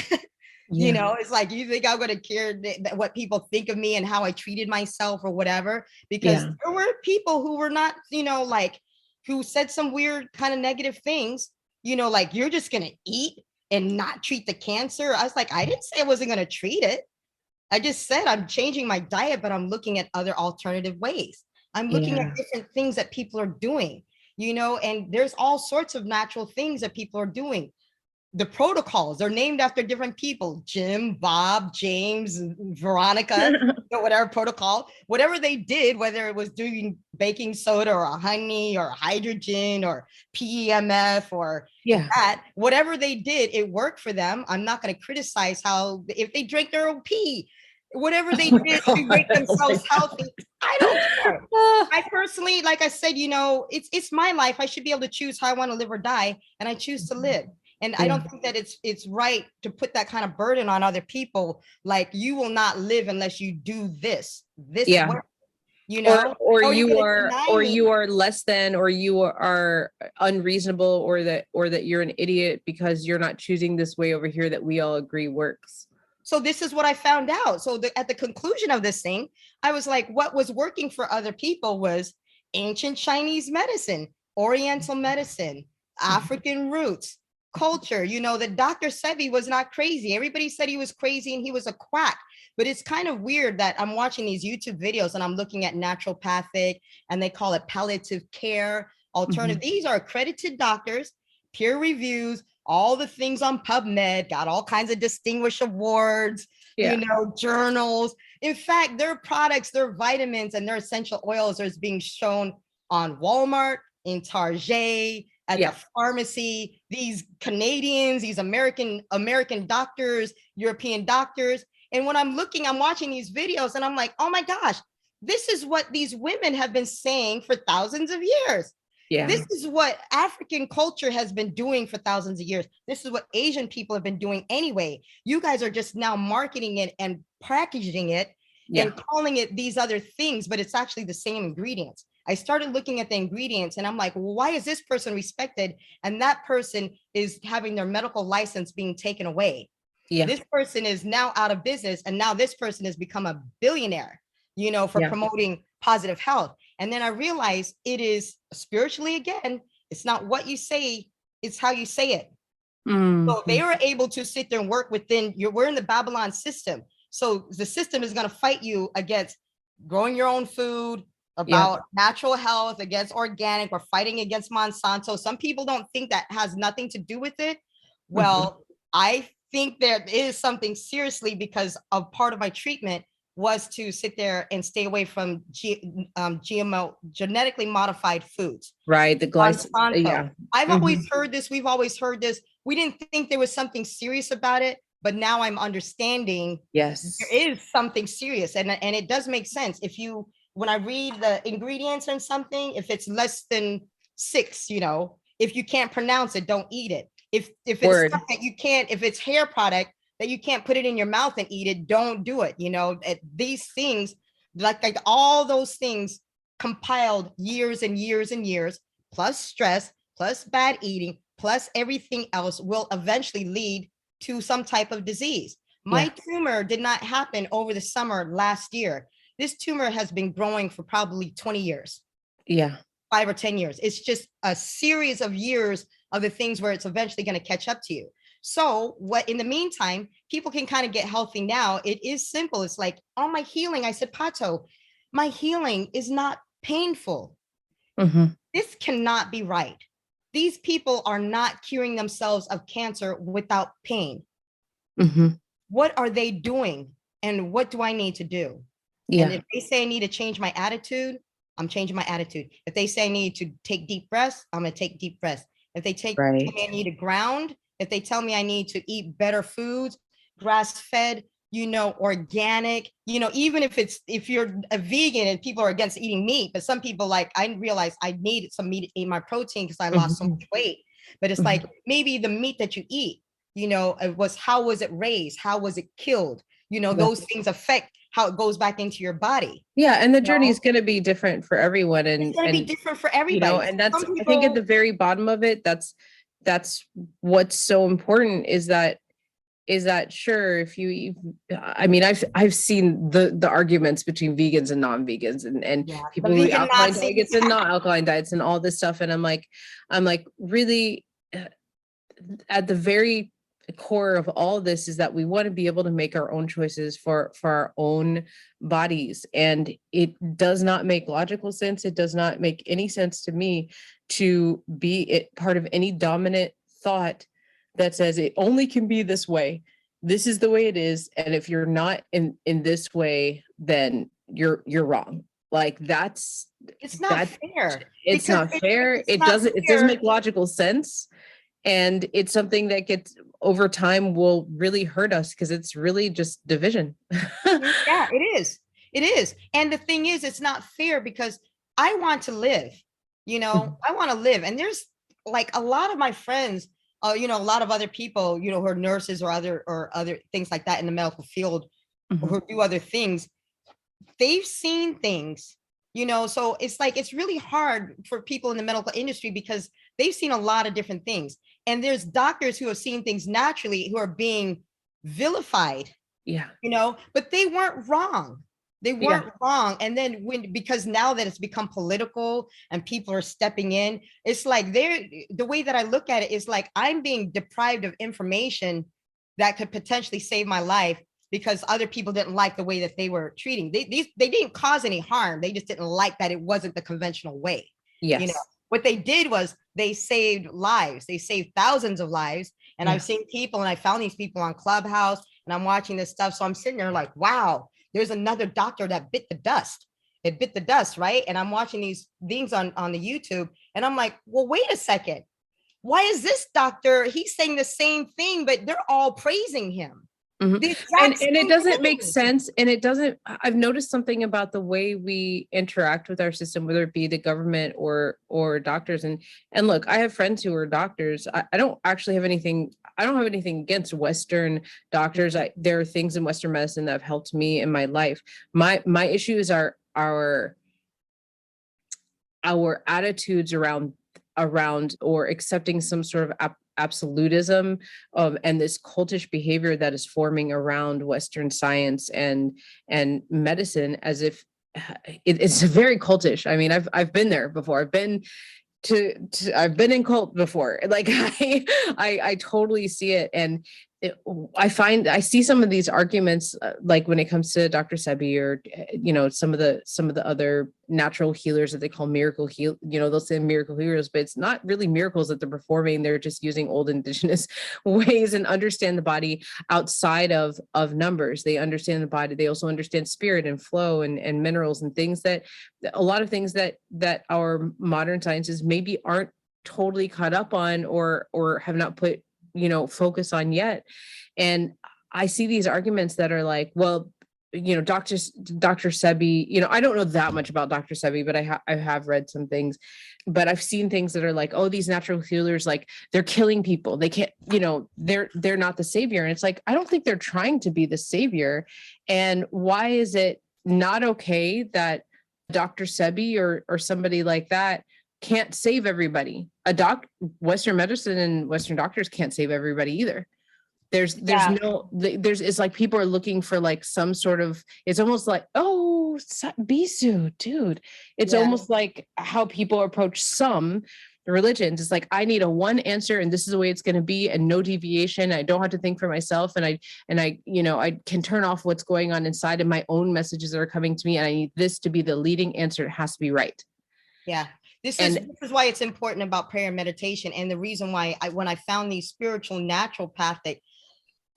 You know, it's like, you think I'm going to care what people think of me and how I treated myself or whatever? Because there were people who were not, you know, like, who said some weird kind of negative things, you know, like, you're just going to eat and not treat the cancer. I was like, I didn't say I wasn't going to treat it. I just said I'm changing my diet, but I'm looking at other alternative ways. I'm looking at different things that people are doing, you know, and there's all sorts of natural things that people are doing. The protocols, they're named after different people: Jim, Bob, James, Veronica, whatever protocol, whatever they did, whether it was doing baking soda or honey or hydrogen or PEMF or that, whatever they did, it worked for them. I'm not going to criticize how, if they drink their own pee, whatever they did to make themselves healthy, I don't care. I personally, like I said, you know, it's my life. I should be able to choose how I want to live or die, and I choose to live. And I don't think that it's right to put that kind of burden on other people. Like, you will not live unless you do this work, you know, or you are less than, or you are unreasonable, or that you're an idiot because you're not choosing this way over here that we all agree works. So this is what I found out. So at the conclusion of this thing, I was like, what was working for other people was ancient Chinese medicine, Oriental medicine, African roots, culture. You know, that Dr. Sebi was not crazy. Everybody said he was crazy and he was a quack. But it's kind of weird that I'm watching these YouTube videos and I'm looking at naturopathic, and they call it palliative care, alternative. These are accredited doctors, peer reviews, all the things on PubMed, got all kinds of distinguished awards, you know, journals. In fact, their products, their vitamins and their essential oils are being shown on Walmart, in Target, at the pharmacy. These Canadians, these American doctors, European doctors. And when I'm watching these videos and I'm like, oh my gosh, this is what these women have been saying for thousands of years. This is what African culture has been doing for thousands of years. This is what Asian people have been doing anyway. You guys are just now marketing it and packaging it and calling it these other things, but it's actually the same ingredients. I started looking at the ingredients and I'm like, well, why is this person respected and that person is having their medical license being taken away? This person is now out of business, and now this person has become a billionaire, you know, for promoting positive health. And then I realized it is spiritually, again, it's not what you say, it's how you say it. So they were able to sit there and work within we're in the Babylon system. So the system is going to fight you against growing your own food, about natural health, against organic, or fighting against Monsanto. Some people don't think that has nothing to do with it. Well, I think there is something, seriously, because of part of my treatment was to sit there and stay away from GMO, genetically modified foods. Right. The glyphosate. I've always heard this. We've always heard this. We didn't think there was something serious about it, but now I'm understanding. Yes, there is something serious, and it does make sense. When I read the ingredients on something, if it's less than 6, you know, if you can't pronounce it, don't eat it. If it's stuff that you can't, if it's hair product that you can't put it in your mouth and eat it, don't do it. You know, these things, like all those things compiled years and years and years, plus stress, plus bad eating, plus everything else, will eventually lead to some type of disease. My tumor did not happen over the summer last year. This tumor has been growing for probably 20 years. 5 or 10 years. It's just a series of years of the things where it's eventually going to catch up to you. So what, in the meantime, people can kind of get healthy now. It is simple. It's like, oh, my healing. I said, Pato, my healing is not painful. This cannot be right. These people are not curing themselves of cancer without pain. What are they doing? And what do I need to do? And if they say I need to change my attitude, I'm changing my attitude. If they say I need to take deep breaths, I'm going to take deep breaths. If they tell me I need to ground, if they tell me I need to eat better foods, grass-fed, you know, organic, you know, even if you're a vegan and people are against eating meat, but some people, like, I realized I needed some meat in my protein because I lost so much weight. But it's like, maybe the meat that you eat, you know, how was it raised? How was it killed? You know, those things affect how it goes back into your body. And the journey is going to be different for everyone. And it's going to be different for everybody. You know, and that's, I think at the very bottom of it, that's what's so important, is that is that sure, if you I mean, I've seen the arguments between vegans and non-vegans and Yeah, the people who eat vegan alkaline Nazis. diets and not alkaline diets and all this stuff. And I'm like, really, at the very core of all of this is that we want to be able to make our own choices for our own bodies. And it does not make logical sense. It does not make any sense to me to be part of any dominant thought that says it only can be this way. This is the way it is. And if you're not in this way, then you're wrong. Like It's not fair. It's not fair. It doesn't make logical sense. And it's something that gets over time will really hurt us because it's really just division. Yeah, it is. It is. And the thing is, it's not fair because I want to live, I want to live. And there's like a lot of my friends, a lot of other people, who are nurses or other things like that in the medical field, who do other things. They've seen things, so it's like, it's really hard for people in the medical industry because they've seen a lot of different things. And there's doctors who have seen things naturally who are being vilified, Yeah. But they weren't wrong. They weren't wrong. And then because now that it's become political and people are stepping in, it's like the way that I look at it is like, I'm being deprived of information that could potentially save my life because other people didn't like the way that they were treating. They didn't cause any harm. They just didn't like that it wasn't the conventional way. Yes. What they did was they saved lives. They saved thousands of lives. And I've seen people, and I found these people on Clubhouse, and I'm watching this stuff. So I'm sitting there like, wow, there's another doctor that bit the dust. It bit the dust, right? And I'm watching these things on the YouTube, and I'm like, well, wait a second. Why is this doctor? He's saying the same thing, but they're all praising him. And it doesn't make sense. And I've noticed something about the way we interact with our system, whether it be the government or doctors. And look, I have friends who are doctors. I don't have anything against Western doctors. There are things in Western medicine that have helped me in my life. My issues are our attitudes around or accepting some sort of absolutism and this cultish behavior that is forming around Western science and medicine, as if it's very cultish. I mean, I've been there before. I've been in cult before. Like I totally see it. And I see some of these arguments, like when it comes to Dr. Sebi or, some of the other natural healers that they call miracle heal, they'll say miracle healers, but it's not really miracles that they're performing. They're just using old indigenous ways and understand the body outside of numbers. They understand the body. They also understand spirit and flow and minerals and things that a lot of things that our modern sciences maybe aren't totally caught up on or have not put focus on yet. And I see these arguments that are like, well, Dr. Sebi, I don't know that much about Dr. Sebi, but I have read some things, but I've seen things that are like, oh, these natural healers, like they're killing people. They can't, they're not the savior. And it's like, I don't think they're trying to be the savior. And why is it not okay that Dr. Sebi or somebody like that can't save everybody? Western medicine and Western doctors can't save everybody either. It's like people are looking for like some sort of, it's almost like, oh, Bisu, dude. It's almost like how people approach some religions. It's like, I need a one answer and this is the way it's going to be and no deviation. I don't have to think for myself. And I can turn off what's going on inside of my own messages that are coming to me. And I need this to be the leading answer. It has to be right. Yeah. This is why it's important about prayer and meditation. And the reason why when I found these spiritual, naturopathic,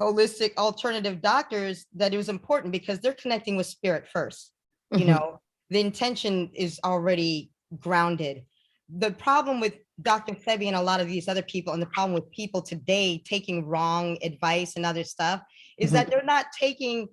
holistic, alternative doctors, that it was important because they're connecting with spirit first. The intention is already grounded. The problem with Dr. Sebi and a lot of these other people, and the problem with people today taking wrong advice and other stuff, is that they're not taking,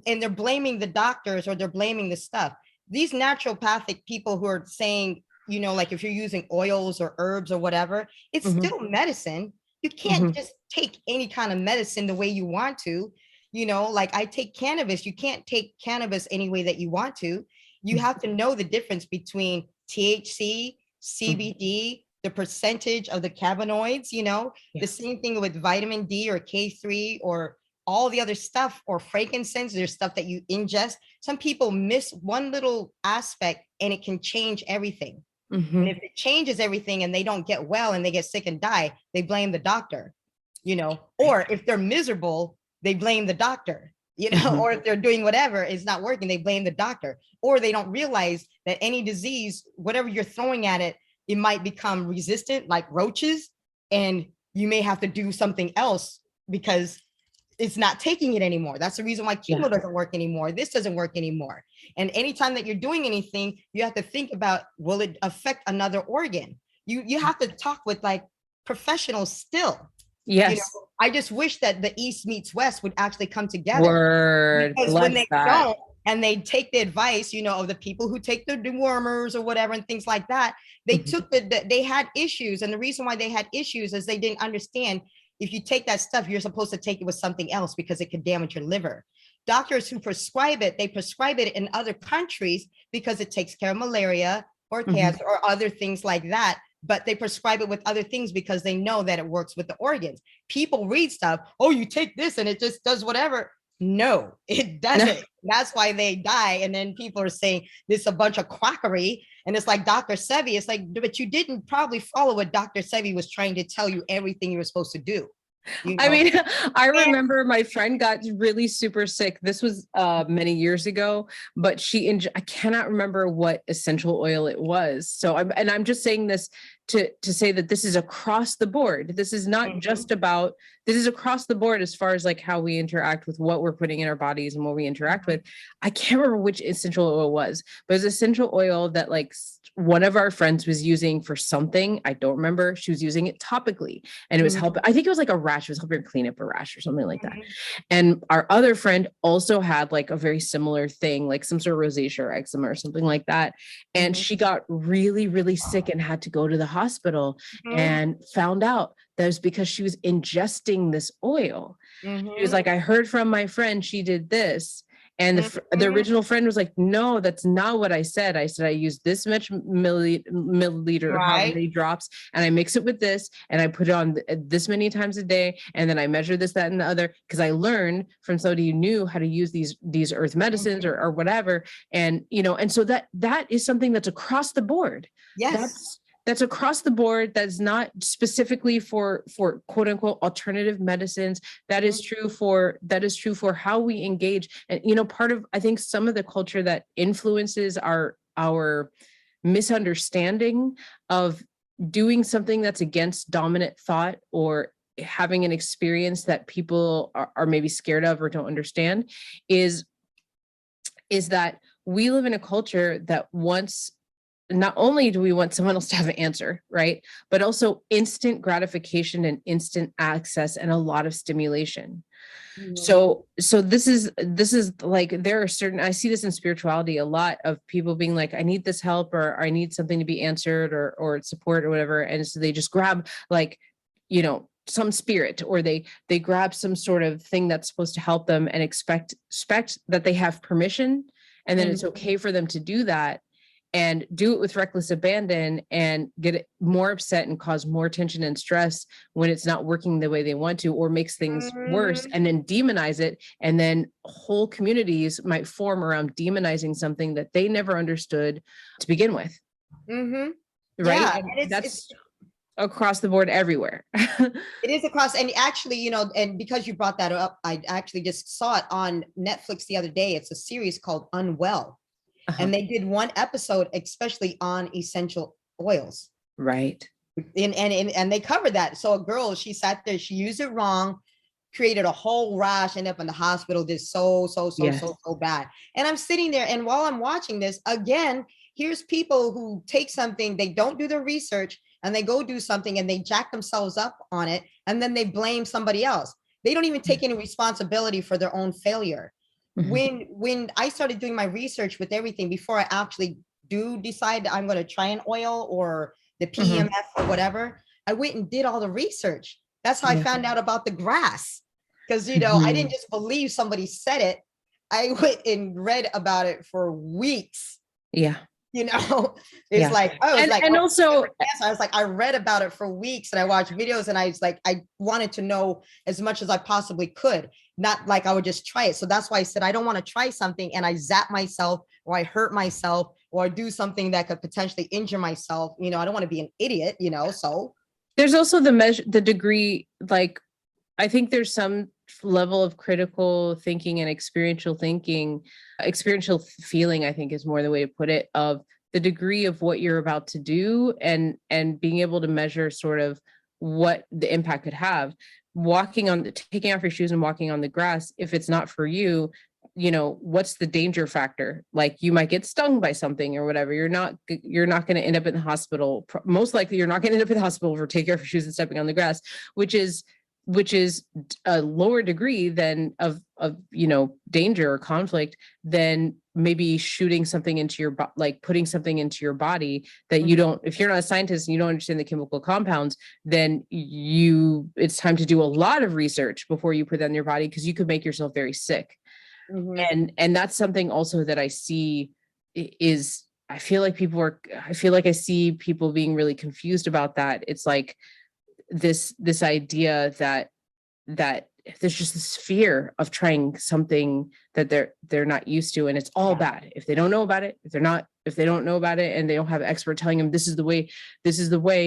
and they're blaming the doctors or they're blaming the stuff. These naturopathic people who are saying, like if you're using oils or herbs or whatever, it's still medicine. You can't just take any kind of medicine the way you want to, like I take cannabis. You can't take cannabis any way that you want to. You have to know the difference between THC, CBD, the percentage of the cannabinoids, the same thing with vitamin D or K3 or all the other stuff, or frankincense, there's stuff that you ingest. Some people miss one little aspect and it can change everything. And if it changes everything and they don't get well and they get sick and die, they blame the doctor, or if they're miserable, they blame the doctor, or if they're doing whatever is not working, they blame the doctor, or they don't realize that any disease, whatever you're throwing at it, it might become resistant, like roaches, and you may have to do something else because it's not taking it anymore. That's the reason why chemo doesn't work anymore. This doesn't work anymore. And anytime that you're doing anything, you have to think about, will it affect another organ? You have to talk with like professionals still. Yes. I just wish that the East meets West would actually come together. Because when they don't, and they take the advice, of the people who take the dewormers or whatever and things like that, they took they had issues. And the reason why they had issues is they didn't understand, if you take that stuff, you're supposed to take it with something else because it could damage your liver. Doctors who prescribe it, they prescribe it in other countries because it takes care of malaria or cancer or other things like that. But they prescribe it with other things because they know that it works with the organs. People read stuff, oh, you take this and it just does whatever. No, it doesn't. That's why they die. And then people are saying this is a bunch of quackery. And it's like Dr. Sebi, it's like, but you didn't probably follow what Dr. Sebi was trying to tell you everything you were supposed to do. I mean, I remember my friend got really super sick. This was many years ago, but I cannot remember what essential oil it was. So I'm just saying this to say that this is across the board. This is not just about, this is across the board as far as like how we interact with what we're putting in our bodies and what we interact with. I can't remember which essential oil was, but it was essential oil that like one of our friends was using for something. I don't remember. She was using it topically and it was helping. I think it was like a rash. It was helping her clean up a rash or something like that. And our other friend also had like a very similar thing, like some sort of rosacea or eczema or something like that. And she got really, really sick and had to go to the hospital and found out that it was because she was ingesting this oil. She was like, I heard from my friend, she did this. And the original friend was like, no, that's not what I said. I said, I use this much milliliter, how many drops, and I mix it with this, and I put it on this many times a day. And then I measure this, that, and the other, because I learned from somebody who knew how to use these earth medicines or whatever. And, and so that is something that's across the board. Yes. That's across the board. That's not specifically for quote unquote alternative medicines. That is true for how we engage. And part of, I think, some of the culture that influences our misunderstanding of doing something that's against dominant thought or having an experience that people are maybe scared of or don't understand is that we live in a culture that wants, not only do we want someone else to have an answer, right, but also instant gratification and instant access and a lot of stimulation. So this is like, there are certain, I see this in spirituality a lot, of people being like, I need this help, or I need something to be answered or support or whatever. And so they just grab like, some spirit, or they grab some sort of thing that's supposed to help them and expect that they have permission. And then it's okay for them to do that, and do it with reckless abandon, and get more upset and cause more tension and stress when it's not working the way they want to, or makes things worse, and then demonize it. And then whole communities might form around demonizing something that they never understood to begin with. Right? Yeah, and that's across the board everywhere. It is across, and actually, and because you brought that up, I actually just saw it on Netflix the other day. It's a series called Unwell. And they did one episode especially on essential oils. Right. And they covered that. So a girl, she sat there, she used it wrong, created a whole rash, ended up in the hospital, did so bad. And I'm sitting there, and while I'm watching this, again, here's people who take something, they don't do their research, and they go do something and they jack themselves up on it, and then they blame somebody else. They don't even take any responsibility for their own failure. When I started doing my research with everything, before I actually do decide I'm going to try an oil or the PEMF or whatever, I went and did all the research. That's how I found out about the grass. Because, I didn't just believe somebody said it. I went and read about it for weeks. Yeah. It's like, also, I was like, I read about it for weeks, and I watched videos, and I was like, I wanted to know as much as I possibly could. not like I would just try it. So that's why I said, I don't want to try something and I zap myself or I hurt myself or I do something that could potentially injure myself. I don't want to be an idiot, so. There's also the degree, like, I think there's some level of critical thinking and experiential feeling, I think is more the way to put it, of the degree of what you're about to do and being able to measure sort of what the impact could have. Taking off your shoes and walking on the grass, if it's not for you, what's the danger factor? Like, you might get stung by something or whatever. You're not going to end up in the hospital. Most likely you're not going to end up in the hospital for taking off your shoes and stepping on the grass, which is a lower degree than of danger or conflict than maybe shooting something into your like putting something into your body that you don't. If you're not a scientist and you don't understand the chemical compounds, then it's time to do a lot of research before you put that in your body, because you could make yourself very sick. And that's something also that I see is, I feel like I see people being really confused about that. It's like this idea that there's just this fear of trying something that they're not used to, and it's all bad if they don't know about it. If they don't know about it and they don't have an expert telling them this is the way,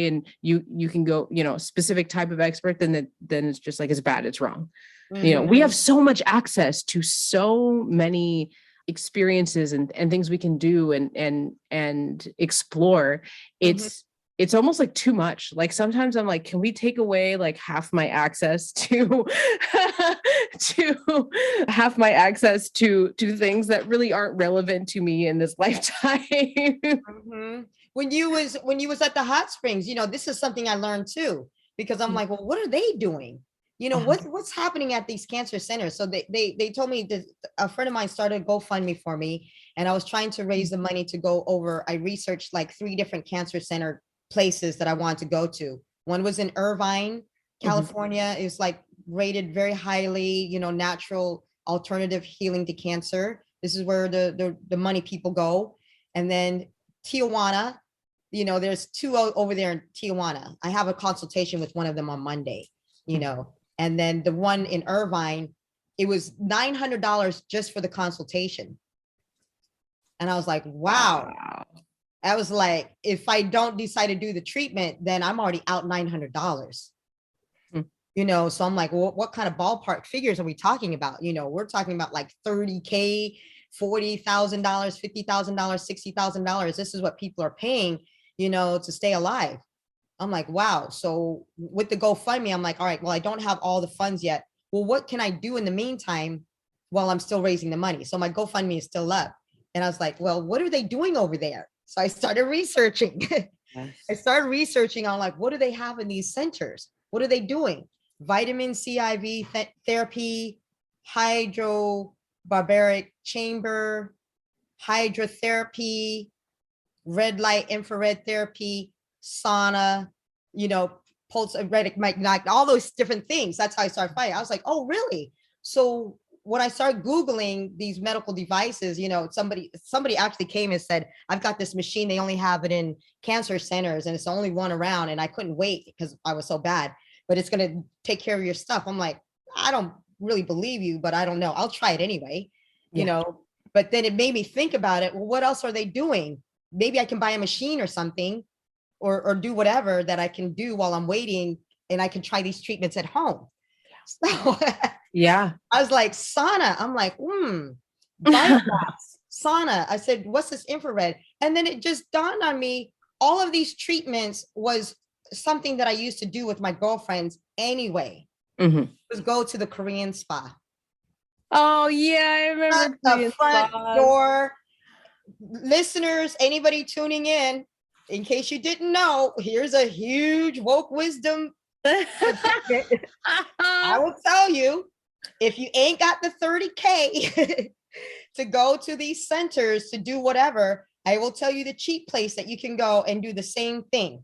and you can go, specific type of expert, then it's just like, it's bad, it's wrong. We have so much access to so many experiences and things we can do and explore. It's almost like too much. Like, sometimes I'm like, can we take away like half my access to things that really aren't relevant to me in this lifetime? When you was at the hot springs, this is something I learned too, because I'm like, well, what are they doing? What's happening at these cancer centers? So they told me that a friend of mine started a GoFundMe for me, and I was trying to raise the money to go over. I researched like 3 different cancer center places that I wanted to go to. One was in Irvine, California. It was like rated very highly, natural alternative healing to cancer. This is where the money people go. And then Tijuana, there's 2 over there in Tijuana. I have a consultation with one of them on Monday, and then the one in Irvine, it was $900 just for the consultation. And I was like, wow. I was like, if I don't decide to do the treatment, then I'm already out $900. So I'm like, well, what kind of ballpark figures are we talking about? We're talking about like $30K, $40,000, $50,000, $60,000. This is what people are paying, to stay alive. I'm like, wow. So with the GoFundMe, I'm like, all right, well, I don't have all the funds yet. Well, what can I do in the meantime while I'm still raising the money? So my GoFundMe is still up. And I was like, well, what are they doing over there? So I started researching. On like, what do they have in these centers? What are they doing? Vitamin C IV therapy, hydrobaric chamber, hydrotherapy, red light infrared therapy, sauna, pulse magnetic, all those different things. That's how I started fighting. I was like, oh, really? So when I started Googling these medical devices, somebody actually came and said, I've got this machine. They only have it in cancer centers and it's the only one around. And I couldn't wait because I was so bad, but it's going to take care of your stuff. I'm like, I don't really believe you, but I don't know. I'll try it anyway, but then it made me think about it. Well, what else are they doing? Maybe I can buy a machine or something or do whatever that I can do while I'm waiting, and I can try these treatments at home. So yeah, I was like, sauna. I'm like, biomass, sauna. I said, what's this infrared? And then it just dawned on me, all of these treatments was something that I used to do with my girlfriends anyway. Was go to the Korean spa. Oh yeah, I remember the front door. Listeners, anybody tuning in case you didn't know, here's a huge woke wisdom. I will tell you, if you ain't got the 30K to go to these centers to do whatever, I will tell you the cheap place that you can go and do the same thing.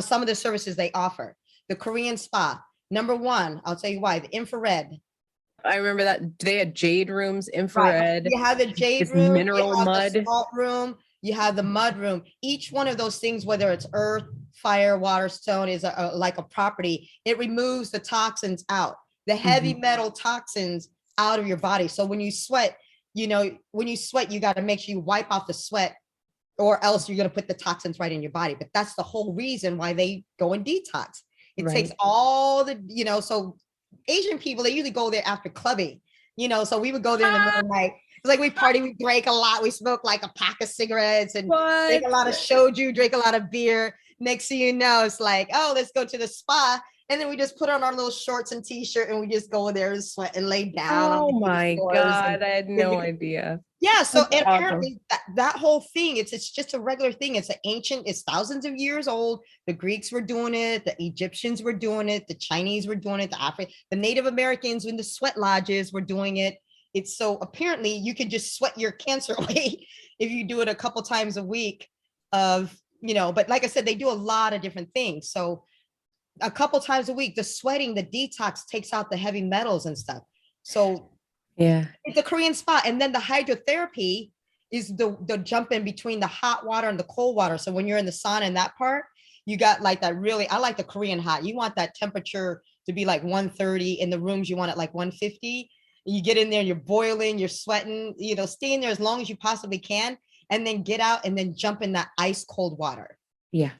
Some of the services they offer. The Korean spa. Number 1, I'll tell you why, the infrared. I remember that they had jade rooms, infrared. Right. You have the jade room, mineral you have mud, the salt room, you have the mud room. Each one of those things, whether it's earth, fire, water, stone, is like a property. It removes the toxins out. the heavy metal toxins out of your body. So when you sweat, you got to make sure you wipe off the sweat, or else you're going to put the toxins right in your body. But that's the whole reason why they go in detox. It takes all the, so Asian people, they usually go there after clubbing, so we would go there in the middle of the night. It's like we party, we drank a lot. We smoked like a pack of cigarettes and drink a lot of shoju, drink a lot of beer. Next thing you know, it's like, oh, let's go to the spa. And then we just put on our little shorts and t-shirt and we just go there and sweat and lay down. Oh my God. I had no idea. Yeah. So That's awesome. apparently that whole thing, it's just a regular thing. It's thousands of years old. The Greeks were doing it. The Egyptians were doing it. The Chinese were doing it. The Native Americans in the sweat lodges were doing it. It's so apparently you can just sweat your cancer away if you do it a couple times a week but like I said, they do a lot of different things. So a couple times a week, the sweating, the detox takes out the heavy metals and stuff. So yeah, it's a Korean spa. And then the hydrotherapy is the jump in between the hot water and the cold water. So when you're in the sauna and that part, you got like that I like the Korean hot. You want that temperature to be like 130. In the rooms, you want it like 150. You get in there, you're boiling, you're sweating, stay in there as long as you possibly can, and then get out and then jump in that ice cold water. Yeah.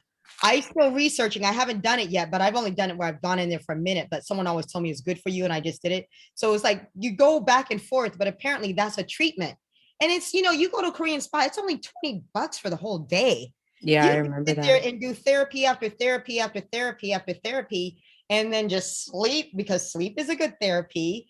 I'm still researching. I haven't done it yet, but I've only done it where I've gone in there for a minute, but someone always told me it's good for you. And I just did it. So it's like, you go back and forth, but apparently that's a treatment. And it's, you go to a Korean spa, it's only $20 for the whole day. Yeah, I remember that. There and do therapy after therapy after therapy after therapy, and then just sleep, because sleep is a good therapy.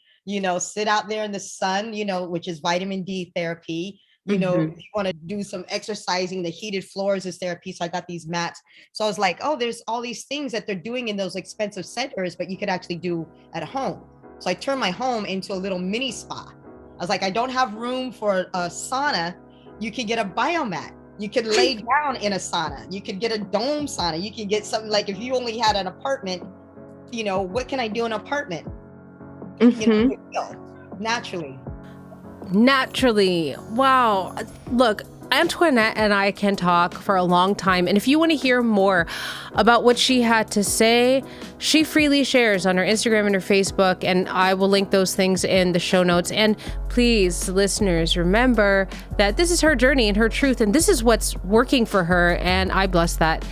Sit out there in the sun, which is vitamin D therapy. If you want to do some exercising, the heated floors is therapy. So I got these mats. So I was like, oh, there's all these things that they're doing in those expensive centers, but you could actually do at home. So I turned my home into a little mini spa. I was like, I don't have room for a sauna. You can get a biomat. You could lay down in a sauna. You could get a dome sauna. You can get something like, if you only had an apartment, what can I do in an apartment? Naturally. Wow. Look, Antoinette and I can talk for a long time. And if you want to hear more about what she had to say, she freely shares on her Instagram and her Facebook. And I will link those things in the show notes. And please, listeners, remember that this is her journey and her truth. And this is what's working for her. And I bless that.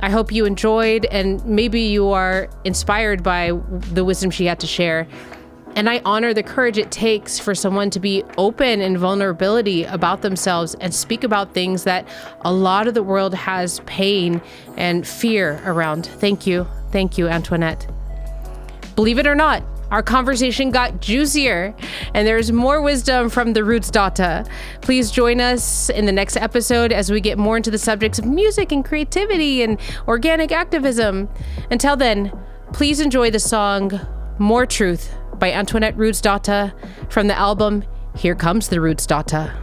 I hope you enjoyed, and maybe you are inspired by the wisdom she had to share. And I honor the courage it takes for someone to be open in vulnerability about themselves and speak about things that a lot of the world has pain and fear around. Thank you. Thank you, Antoinette. Believe it or not, our conversation got juicier, and there's more wisdom from the Rootsdawtah. Please join us in the next episode as we get more into the subjects of music and creativity and organic activism. Until then, please enjoy the song More Truth by Antoinette Rootsdawtah from the album Here Comes the Rootsdawtah.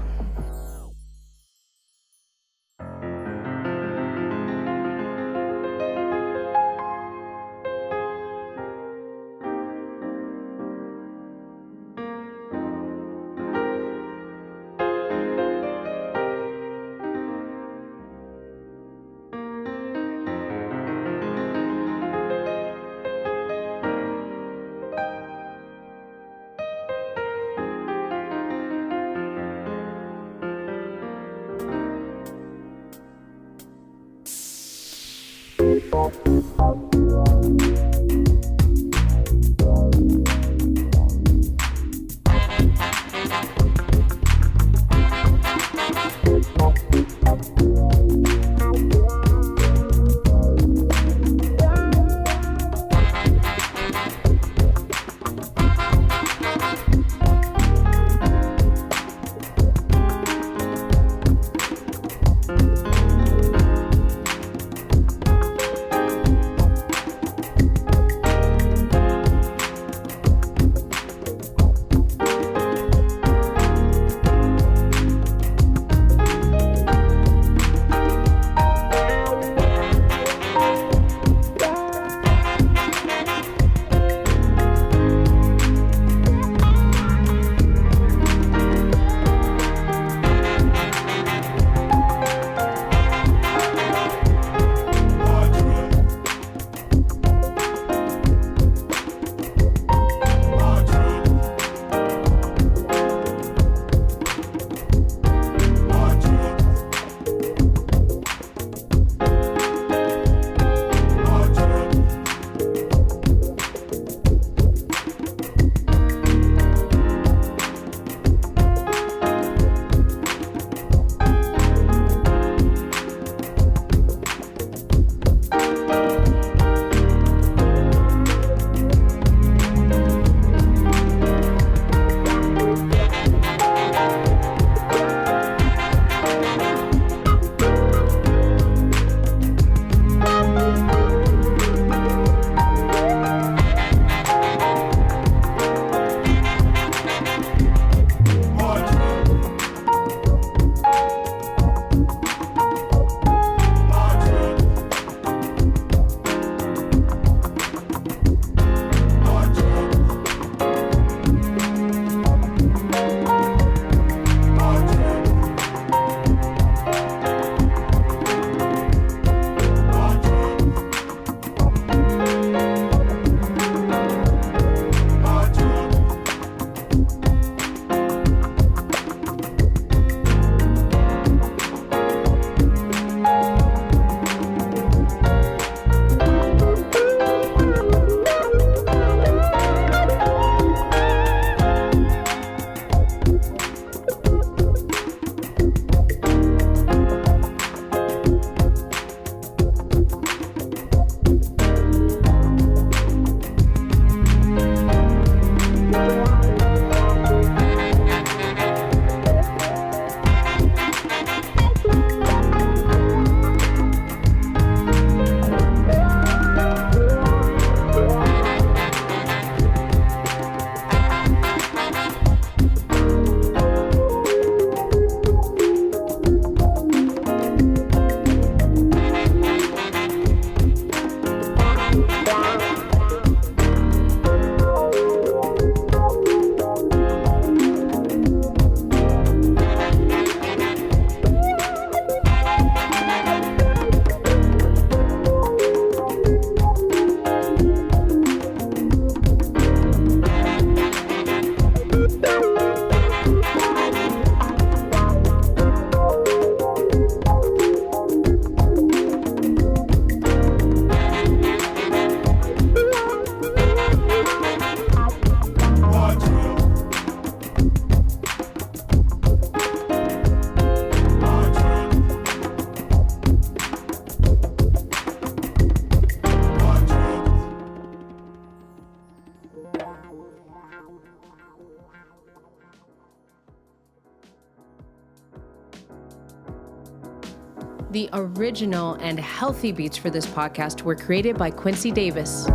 The original and healthy beats for this podcast were created by Quincy Davis.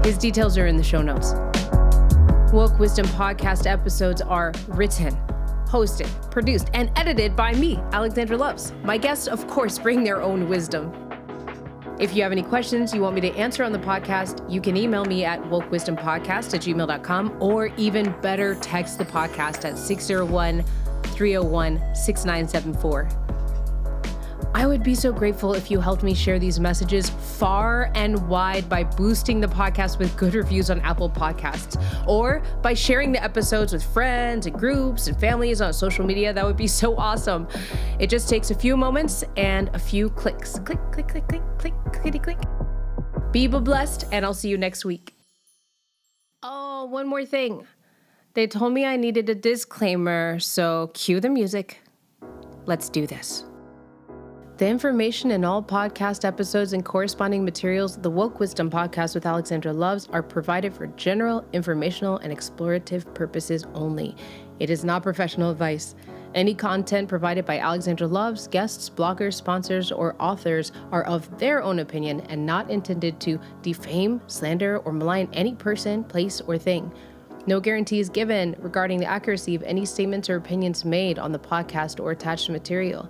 His details are in the show notes. Woke Wisdom Podcast episodes are written, hosted, produced, and edited by me, Alexandra Loves. My guests, of course, bring their own wisdom. If you have any questions you want me to answer on the podcast, you can email me at wokewisdompodcast@gmail.com, or even better, text the podcast at 601-301-6974. I would be so grateful if you helped me share these messages far and wide by boosting the podcast with good reviews on Apple Podcasts, or by sharing the episodes with friends and groups and families on social media. That would be so awesome. It just takes a few moments and a few clicks. Click, click, click, click, click, clickety, click. Be blessed, and I'll see you next week. Oh, one more thing. They told me I needed a disclaimer, so cue the music. Let's do this. The information in all podcast episodes and corresponding materials of the Woke Wisdom Podcast with Alexandra Loves are provided for general, informational, and explorative purposes only. It is not professional advice. Any content provided by Alexandra Loves, guests, bloggers, sponsors, or authors are of their own opinion and not intended to defame, slander, or malign any person, place, or thing. No guarantee is given regarding the accuracy of any statements or opinions made on the podcast or attached material.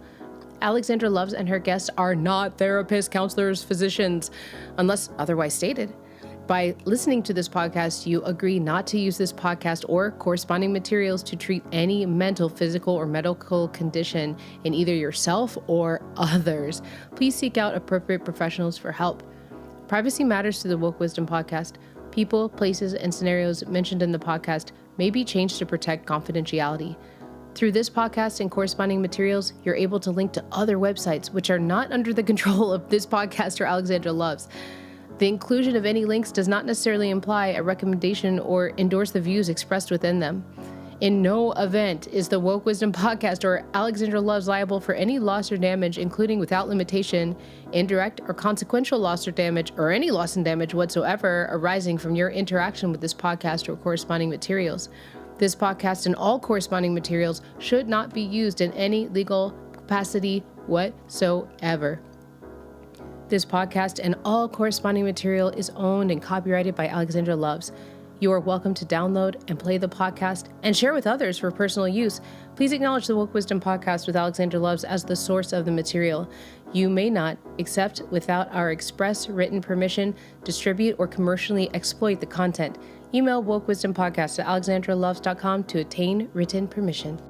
Alexandra Loves and her guests are not therapists, counselors, physicians, unless otherwise stated. By listening to this podcast, you agree not to use this podcast or corresponding materials to treat any mental, physical, or medical condition in either yourself or others. Please seek out appropriate professionals for help. Privacy matters to the Woke Wisdom Podcast. People, places, and scenarios mentioned in the podcast may be changed to protect confidentiality. Through this podcast and corresponding materials, you're able to link to other websites which are not under the control of this podcast or Alexandra Loves. The inclusion of any links does not necessarily imply a recommendation or endorse the views expressed within them. In no event is the Woke Wisdom Podcast or Alexandra Loves liable for any loss or damage, including without limitation, indirect or consequential loss or damage, or any loss and damage whatsoever arising from your interaction with this podcast or corresponding materials. This podcast and all corresponding materials should not be used in any legal capacity whatsoever. This podcast and all corresponding material is owned and copyrighted by Alexandra Loves. You are welcome to download and play the podcast and share with others for personal use. Please acknowledge the Woke Wisdom Podcast with Alexandra Loves as the source of the material. You may not, except without our express written permission, distribute or commercially exploit the content. Email wokewisdompodcast@alexandraloves.com to attain written permission.